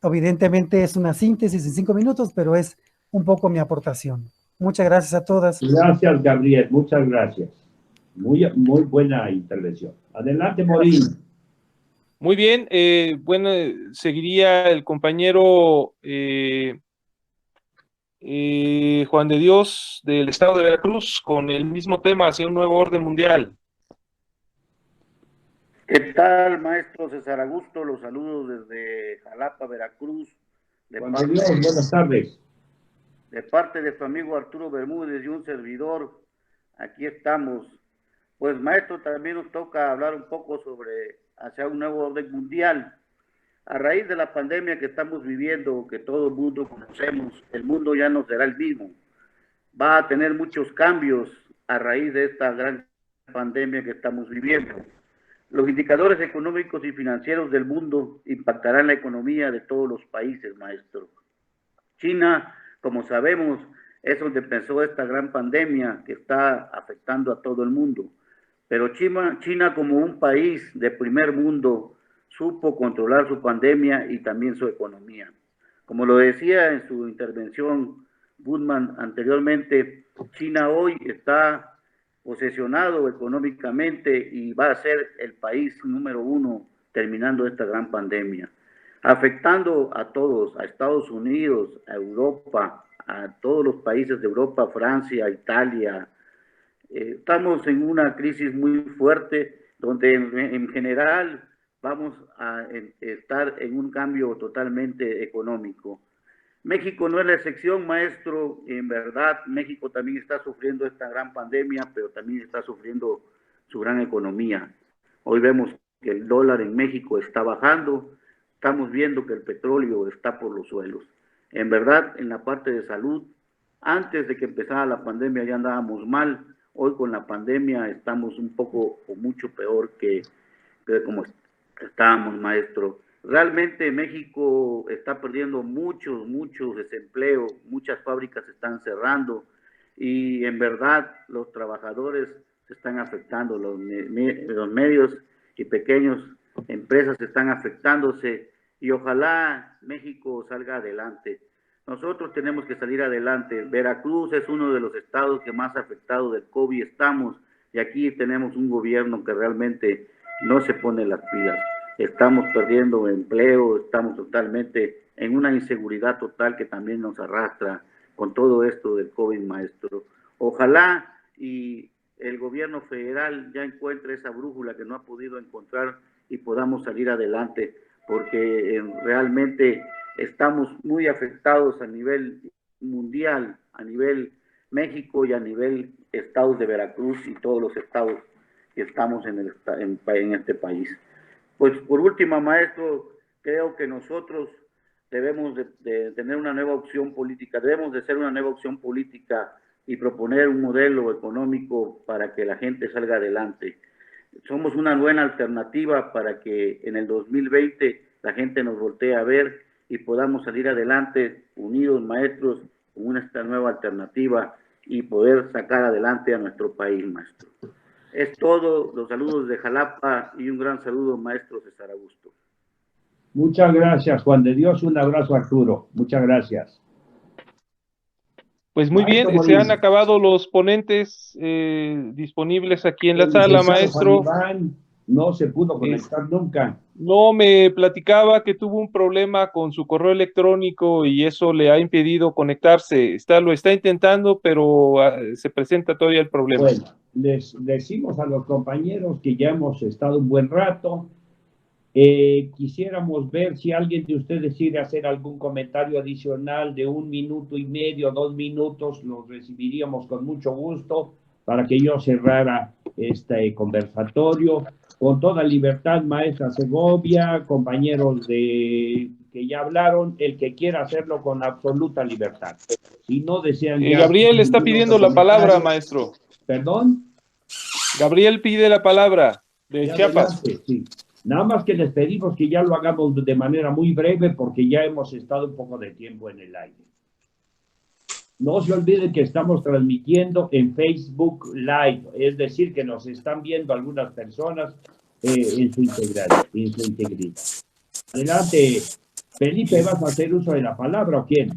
Evidentemente es una síntesis en 5 minutos, pero es un poco mi aportación. Muchas gracias a todas. Gracias, Gabriel. Muchas gracias. Muy buena intervención. Adelante, Morín. Muy bien. Bueno, seguiría el compañero Juan de Dios del estado de Veracruz con el mismo tema hacia un nuevo orden mundial. ¿Qué tal, maestro César Augusto? Los saludos desde Jalapa, Veracruz. Buenas tardes. De parte de tu amigo Arturo Bermúdez y un servidor, aquí estamos. Pues, maestro, también nos toca hablar un poco sobre hacia un nuevo orden mundial. A raíz de la pandemia que estamos viviendo, que todo el mundo conocemos, el mundo ya no será el mismo. Va a tener muchos cambios a raíz de esta gran pandemia que estamos viviendo. Los indicadores económicos y financieros del mundo impactarán la economía de todos los países, maestro. China, como sabemos, es donde empezó esta gran pandemia que está afectando a todo el mundo. Pero China como un país de primer mundo supo controlar su pandemia y también su economía. Como lo decía en su intervención Goodman anteriormente, China hoy está posesionado económicamente y va a ser el país número 1 terminando esta gran pandemia, afectando a todos, a Estados Unidos, a Europa, a todos los países de Europa, Francia, Italia. Estamos en una crisis muy fuerte donde en general vamos a estar en un cambio totalmente económico. México no es la excepción, maestro. En verdad, México también está sufriendo esta gran pandemia, pero también está sufriendo su gran economía. Hoy vemos que el dólar en México está bajando, estamos viendo que el petróleo está por los suelos. En verdad, en la parte de salud, antes de que empezara la pandemia ya andábamos mal. Hoy con la pandemia estamos un poco o mucho peor que como estábamos, maestro. Realmente México está perdiendo mucho desempleo, muchas fábricas se están cerrando y en verdad los trabajadores se están afectando, los medios y pequeños empresas están afectándose y ojalá México salga adelante. Nosotros tenemos que salir adelante. Veracruz es uno de los estados que más afectado del COVID estamos y aquí tenemos un gobierno que realmente no se pone las pilas. Estamos perdiendo empleo, estamos totalmente en una inseguridad total que también nos arrastra con todo esto del COVID, maestro. Ojalá y el gobierno federal ya encuentre esa brújula que no ha podido encontrar y podamos salir adelante, porque realmente estamos muy afectados a nivel mundial, a nivel México y a nivel estados de Veracruz y todos los estados que estamos en este país. Pues por último, maestro, creo que nosotros debemos de tener una nueva opción política, debemos de ser una nueva opción política y proponer un modelo económico para que la gente salga adelante. Somos una buena alternativa para que en el 2020 la gente nos voltee a ver y podamos salir adelante unidos, maestros, con esta nueva alternativa y poder sacar adelante a nuestro país, maestro. Es todo, los saludos de Jalapa y un gran saludo, maestro César Augusto. Muchas gracias, Juan de Dios. Un abrazo, Arturo. Muchas gracias. Pues muy bien, se han acabado los ponentes disponibles aquí en la sala, maestro. Iván no se pudo conectar nunca. No, me platicaba que tuvo un problema con su correo electrónico y eso le ha impedido conectarse. Lo está intentando, pero se presenta todavía el problema. Bueno, les decimos a los compañeros que ya hemos estado un buen rato. Quisiéramos ver si alguien de ustedes quiere hacer algún comentario adicional de 1 minuto y medio, 2 minutos, los recibiríamos con mucho gusto para que yo cerrara este conversatorio. Con toda libertad, maestra Segovia, compañeros que ya hablaron, el que quiera hacerlo con absoluta libertad. Si no desean ya... Gabriel está pidiendo la palabra, maestro. ¿Perdón? Gabriel pide la palabra de Ya Chiapas. adelante, sí. Nada más que les pedimos que ya lo hagamos de manera muy breve porque ya hemos estado un poco de tiempo en el aire. No se olviden que estamos transmitiendo en Facebook Live, es decir, que nos están viendo algunas personas en su integridad. Adelante, Felipe, ¿vas a hacer uso de la palabra o quién?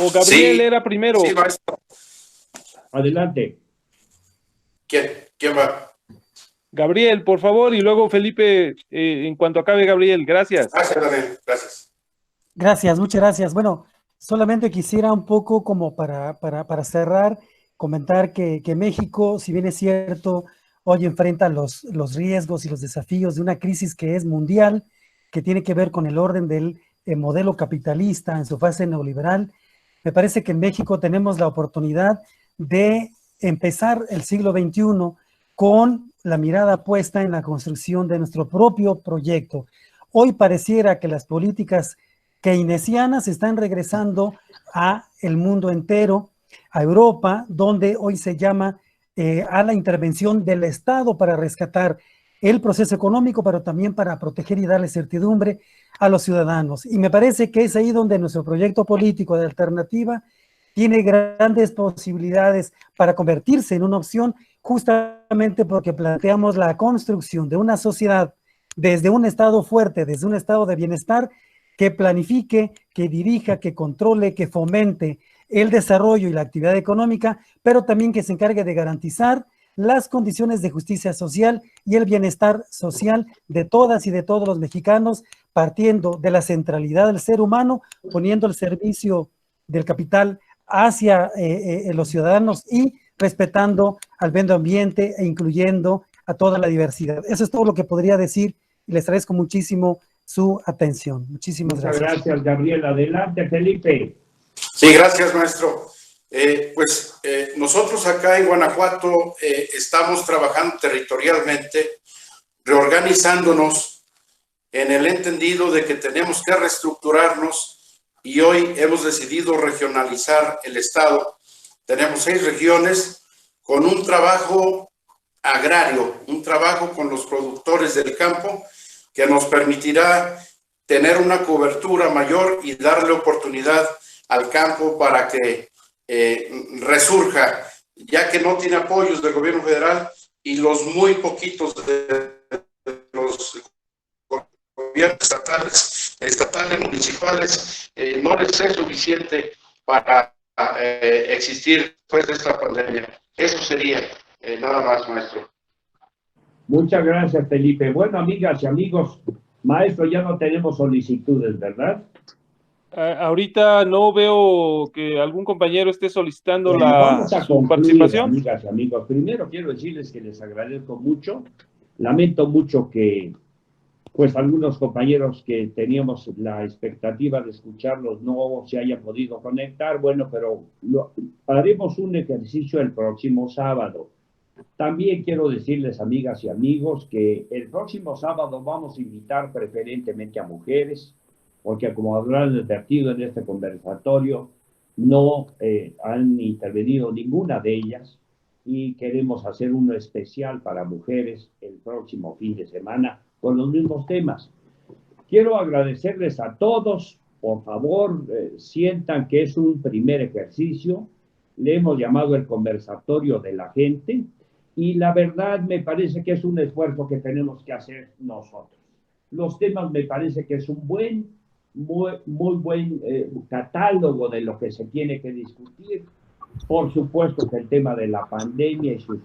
O Gabriel era primero. Sí, maestro. Adelante. ¿Quién va? Gabriel, por favor, y luego Felipe, en cuanto acabe Gabriel. Gracias. Gracias, Daniel. Gracias. Gracias, muchas gracias. Bueno, solamente quisiera un poco como para cerrar, comentar que México, si bien es cierto, hoy enfrenta los riesgos y los desafíos de una crisis que es mundial, que tiene que ver con el orden del modelo capitalista en su fase neoliberal. Me parece que en México tenemos la oportunidad de empezar el siglo XXI con la mirada puesta en la construcción de nuestro propio proyecto. Hoy pareciera que las políticas keynesianas están regresando a el mundo entero, a Europa, donde hoy se llama a la intervención del Estado para rescatar el proceso económico, pero también para proteger y darle certidumbre a los ciudadanos. Y me parece que es ahí donde nuestro proyecto político de alternativa tiene grandes posibilidades para convertirse en una opción, justamente porque planteamos la construcción de una sociedad desde un estado fuerte, desde un estado de bienestar, que planifique, que dirija, que controle, que fomente el desarrollo y la actividad económica, pero también que se encargue de garantizar las condiciones de justicia social y el bienestar social de todas y de todos los mexicanos, partiendo de la centralidad del ser humano, poniendo el servicio del capital hacia los ciudadanos y respetando al medio ambiente e incluyendo a toda la diversidad. Eso es todo lo que podría decir y les agradezco muchísimo su atención. Muchísimas gracias. Muchas gracias, Gabriel. Adelante, Felipe. Sí, gracias, maestro. Nosotros acá en Guanajuato estamos trabajando territorialmente, reorganizándonos en el entendido de que tenemos que reestructurarnos y hoy hemos decidido regionalizar el estado. Tenemos 6 regiones con un trabajo agrario, un trabajo con los productores del campo que nos permitirá tener una cobertura mayor y darle oportunidad al campo para que resurja, ya que no tiene apoyos del gobierno federal y los muy poquitos de los gobiernos estatales, municipales, no les es suficiente para existir después de esta pandemia. Eso sería nada más, maestro. Muchas gracias, Felipe. Bueno, amigas y amigos, maestro, ya no tenemos solicitudes, ¿verdad? Ahorita no veo que algún compañero esté solicitando Vamos a su concluir, participación. amigas y amigos. Primero quiero decirles que les agradezco mucho. Lamento mucho que pues algunos compañeros que teníamos la expectativa de escucharlos no se hayan podido conectar. Bueno, pero haremos un ejercicio el próximo sábado. También quiero decirles, amigas y amigos, que el próximo sábado vamos a invitar preferentemente a mujeres, porque como habrán advertido en este conversatorio, no han intervenido ninguna de ellas y queremos hacer uno especial para mujeres el próximo fin de semana con los mismos temas. Quiero agradecerles a todos, por favor, sientan que es un primer ejercicio, le hemos llamado el conversatorio de la gente y la verdad me parece que es un esfuerzo que tenemos que hacer nosotros. Los temas me parece que es un muy buen catálogo de lo que se tiene que discutir. Por supuesto que el tema de la pandemia y sus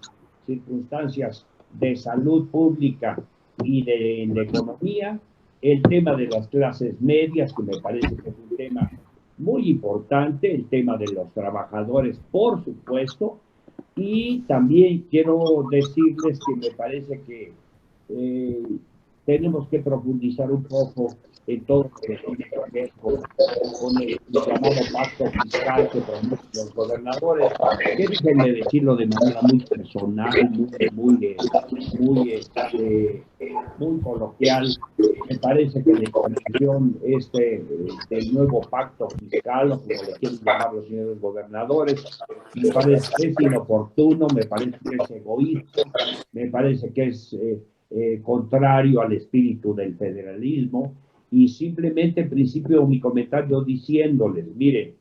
circunstancias de salud pública y de economía, el tema de las clases medias, que me parece que es un tema muy importante, el tema de los trabajadores, por supuesto, y también quiero decirles que me parece que tenemos que profundizar un poco en todo lo que tiene que ver con el llamado pacto fiscal que promueven los gobernadores, que déjenme decirlo de manera muy personal, muy coloquial. Me parece que la expresión del nuevo pacto fiscal, o como le quieren llamar los señores gobernadores, me parece que es inoportuno, me parece que es egoísta, me parece que es contrario al espíritu del federalismo, y simplemente principio mi comentario diciéndoles, miren,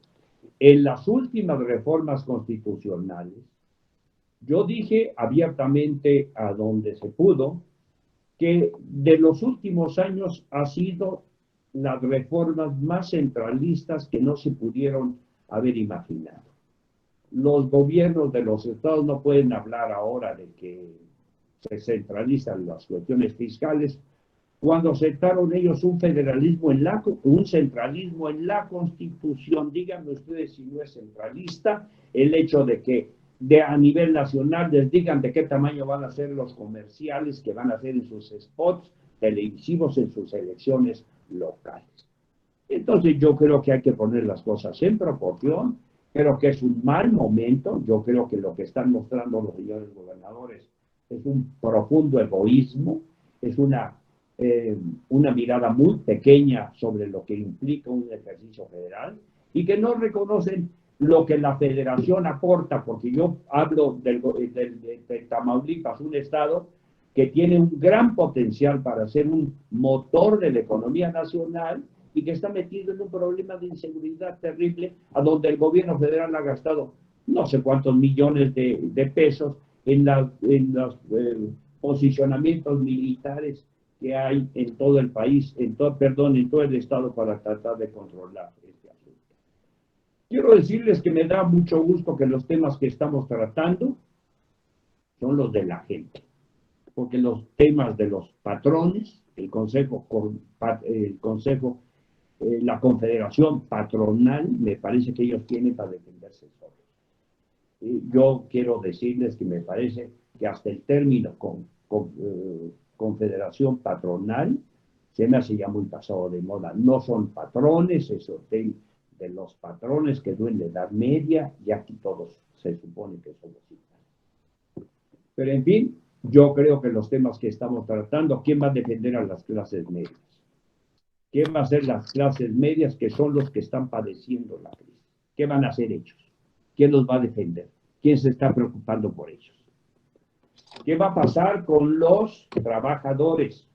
en las últimas reformas constitucionales, yo dije abiertamente a donde se pudo que de los últimos años ha sido las reformas más centralistas que no se pudieron haber imaginado. Los gobiernos de los estados no pueden hablar ahora de que se centralizan las cuestiones fiscales cuando aceptaron ellos un centralismo en la Constitución. Díganme ustedes si no es centralista el hecho de que a nivel nacional les digan de qué tamaño van a ser los comerciales que van a hacer en sus spots televisivos en sus elecciones locales. Entonces yo creo que hay que poner las cosas en proporción. Creo que es un mal momento. Yo creo que lo que están mostrando los señores gobernadores es un profundo egoísmo, es una mirada muy pequeña sobre lo que implica un ejercicio federal y que no reconocen lo que la federación aporta, porque yo hablo de Tamaulipas, un estado que tiene un gran potencial para ser un motor de la economía nacional y que está metido en un problema de inseguridad terrible, a donde el gobierno federal ha gastado no sé cuántos millones de pesos en los posicionamientos militares que hay en todo el país, en todo el estado, para tratar de controlar este asunto. Quiero decirles que me da mucho gusto que los temas que estamos tratando son los de la gente, porque los temas de los patrones, la confederación patronal, me parece que ellos tienen para defenderse solos. Yo quiero decirles que me parece que hasta el término confederación patronal se me hace ya muy pasado de moda. No son patrones, eso de los patrones que duelen de edad media, y aquí todos se supone que somos iguales. Pero en fin, yo creo que los temas que estamos tratando, ¿quién va a defender a las clases medias? ¿Quién va a ser las clases medias, que son los que están padeciendo la crisis? ¿Qué van a hacer ellos? ¿Quién los va a defender? ¿Quién se está preocupando por ellos? ¿Qué va a pasar con los trabajadores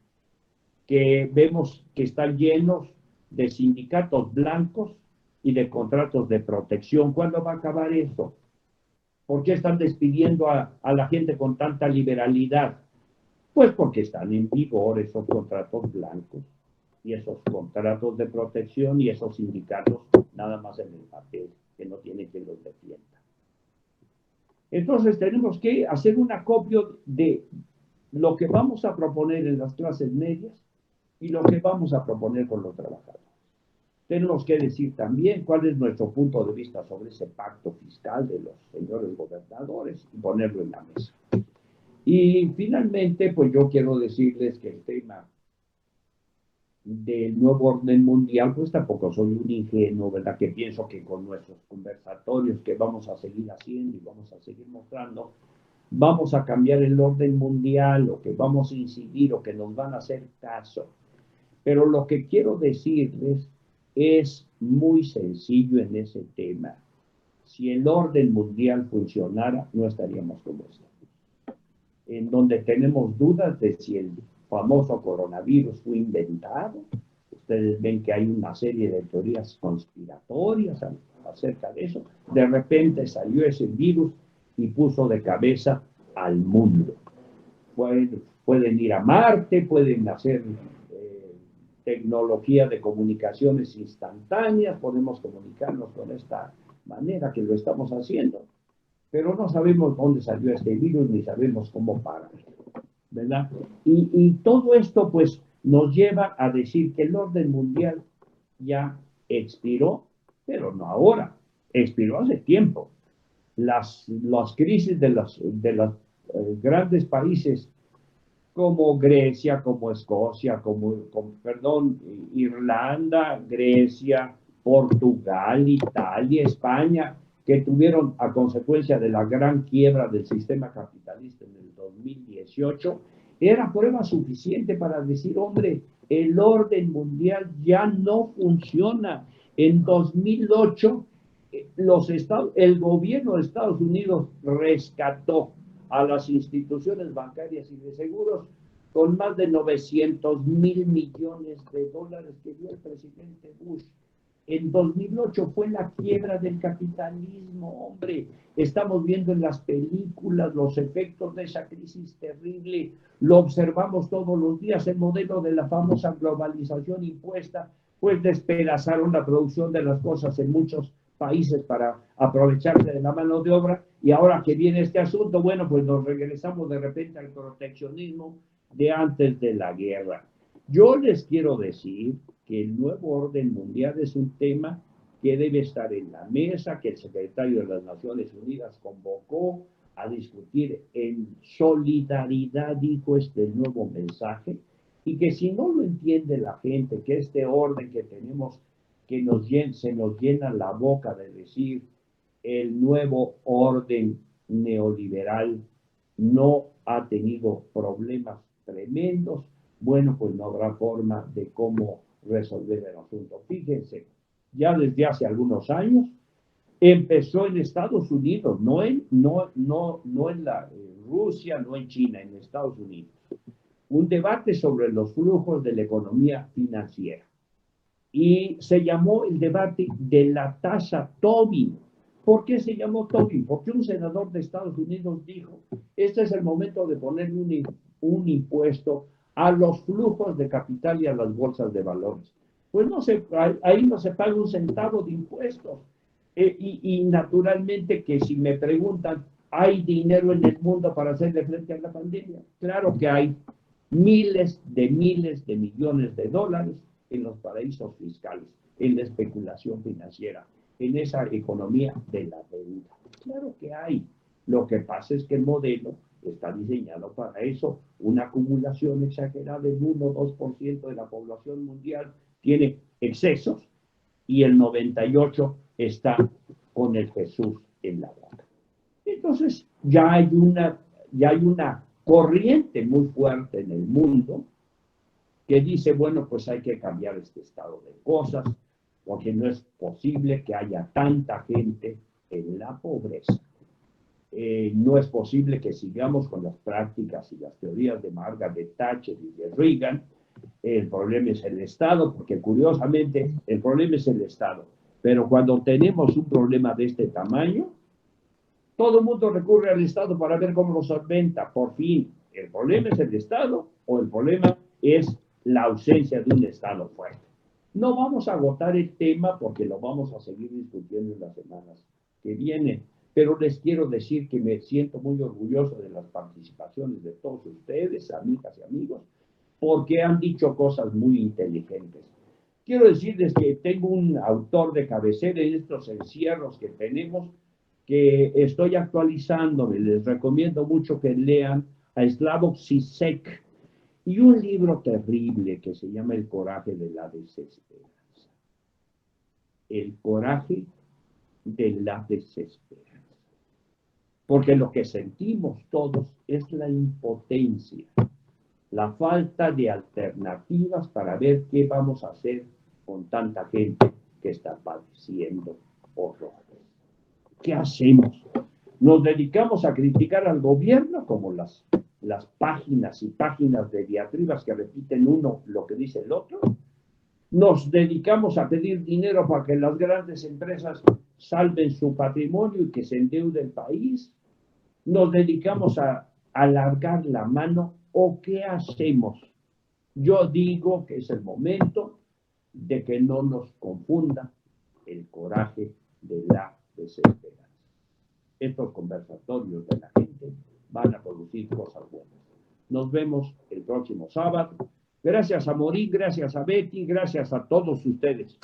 que vemos que están llenos de sindicatos blancos y de contratos de protección? ¿Cuándo va a acabar eso? ¿Por qué están despidiendo a la gente con tanta liberalidad? Pues porque están en vigor esos contratos blancos y esos contratos de protección y esos sindicatos nada más en el papel, que no tiene quien los defienda. Entonces tenemos que hacer un acopio de lo que vamos a proponer en las clases medias y lo que vamos a proponer con los trabajadores. Tenemos que decir también cuál es nuestro punto de vista sobre ese pacto fiscal de los señores gobernadores y ponerlo en la mesa. Y finalmente, pues yo quiero decirles que el tema del nuevo orden mundial, pues tampoco soy un ingenuo, ¿verdad? Que pienso que con nuestros conversatorios que vamos a seguir haciendo y vamos a seguir mostrando, vamos a cambiar el orden mundial, o que vamos a incidir, o que nos van a hacer caso. Pero lo que quiero decirles es muy sencillo en ese tema. Si el orden mundial funcionara, no estaríamos como estamos. En donde tenemos dudas de si el famoso coronavirus fue inventado. Ustedes ven que hay una serie de teorías conspiratorias acerca de eso. De repente salió ese virus y puso de cabeza al mundo. Pueden ir a Marte, pueden hacer tecnología de comunicaciones instantáneas, podemos comunicarnos con esta manera que lo estamos haciendo, pero no sabemos dónde salió este virus ni sabemos cómo pararlo, ¿verdad? Y todo esto pues nos lleva a decir que el orden mundial ya expiró, pero no ahora, expiró hace tiempo. Las crisis de los grandes países como Grecia, como Escocia, perdón, Irlanda, Grecia, Portugal, Italia, España, que tuvieron a consecuencia de la gran quiebra del sistema capitalista en el 2018, era prueba suficiente para decir, hombre, el orden mundial ya no funciona. En 2008, el gobierno de Estados Unidos rescató a las instituciones bancarias y de seguros con más de 900,000 millones de dólares que dio el presidente Bush. En 2008 fue la quiebra del capitalismo, hombre. Estamos viendo en las películas los efectos de esa crisis terrible. Lo observamos todos los días. El modelo de la famosa globalización impuesta, pues despedazaron la producción de las cosas en muchos países para aprovecharse de la mano de obra. Y ahora que viene este asunto, bueno, pues nos regresamos de repente al proteccionismo de antes de la guerra. Yo les quiero decir que el nuevo orden mundial es un tema que debe estar en la mesa, que el secretario de las Naciones Unidas convocó a discutir en solidaridad, dijo este nuevo mensaje, y que si no lo entiende la gente, que este orden que tenemos, que se nos llena la boca de decir el nuevo orden neoliberal no ha tenido problemas tremendos, bueno, pues no habrá forma de cómo resolver el asunto. Fíjense, ya desde hace algunos años empezó en Estados Unidos, no en Rusia, no en China, en Estados Unidos, un debate sobre los flujos de la economía financiera. Y se llamó el debate de la tasa Tobin. ¿Por qué se llamó Tobin? Porque un senador de Estados Unidos dijo, este es el momento de poner un impuesto a los flujos de capital y a las bolsas de valores. Pues ahí no se paga un centavo de impuestos. Y naturalmente que si me preguntan, ¿hay dinero en el mundo para hacerle frente a la pandemia? Claro que hay miles de millones de dólares en los paraísos fiscales, en la especulación financiera, en esa economía de la deuda. Claro que hay. Lo que pasa es que el modelo está diseñado para eso. Una acumulación exagerada del 1 o 2% de la población mundial tiene excesos y el 98% está con el Jesús en la boca. Entonces ya hay una corriente muy fuerte en el mundo que dice, bueno, pues hay que cambiar este estado de cosas, porque no es posible que haya tanta gente en la pobreza. No es posible que sigamos con las prácticas y las teorías de Margaret Thatcher y de Reagan. El problema es el Estado, porque curiosamente el problema es el Estado. Pero cuando tenemos un problema de este tamaño, todo el mundo recurre al Estado para ver cómo lo solventa. Por fin, ¿el problema es el Estado o el problema es la ausencia de un Estado fuerte? No vamos a agotar el tema porque lo vamos a seguir discutiendo en las semanas que vienen. Pero les quiero decir que me siento muy orgulloso de las participaciones de todos ustedes, amigas y amigos, porque han dicho cosas muy inteligentes. Quiero decirles que tengo un autor de cabecera en estos encierros que tenemos, que estoy actualizándome. Les recomiendo mucho que lean a Slavoj Žižek y un libro terrible que se llama El coraje de la desesperanza. El coraje de la desesperanza. Porque lo que sentimos todos es la impotencia, la falta de alternativas para ver qué vamos a hacer con tanta gente que está padeciendo horrores. ¿Qué hacemos? ¿Nos dedicamos a criticar al gobierno como las páginas y páginas de diatribas que repiten uno lo que dice el otro? ¿Nos dedicamos a pedir dinero para que las grandes empresas salven su patrimonio y que se endeude el país? ¿Nos dedicamos a alargar la mano o qué hacemos? Yo digo que es el momento de que no nos confunda el coraje de la desesperanza. Estos conversatorios de la gente van a producir cosas buenas. Nos vemos el próximo sábado. Gracias a Morí, gracias a Betty, gracias a todos ustedes.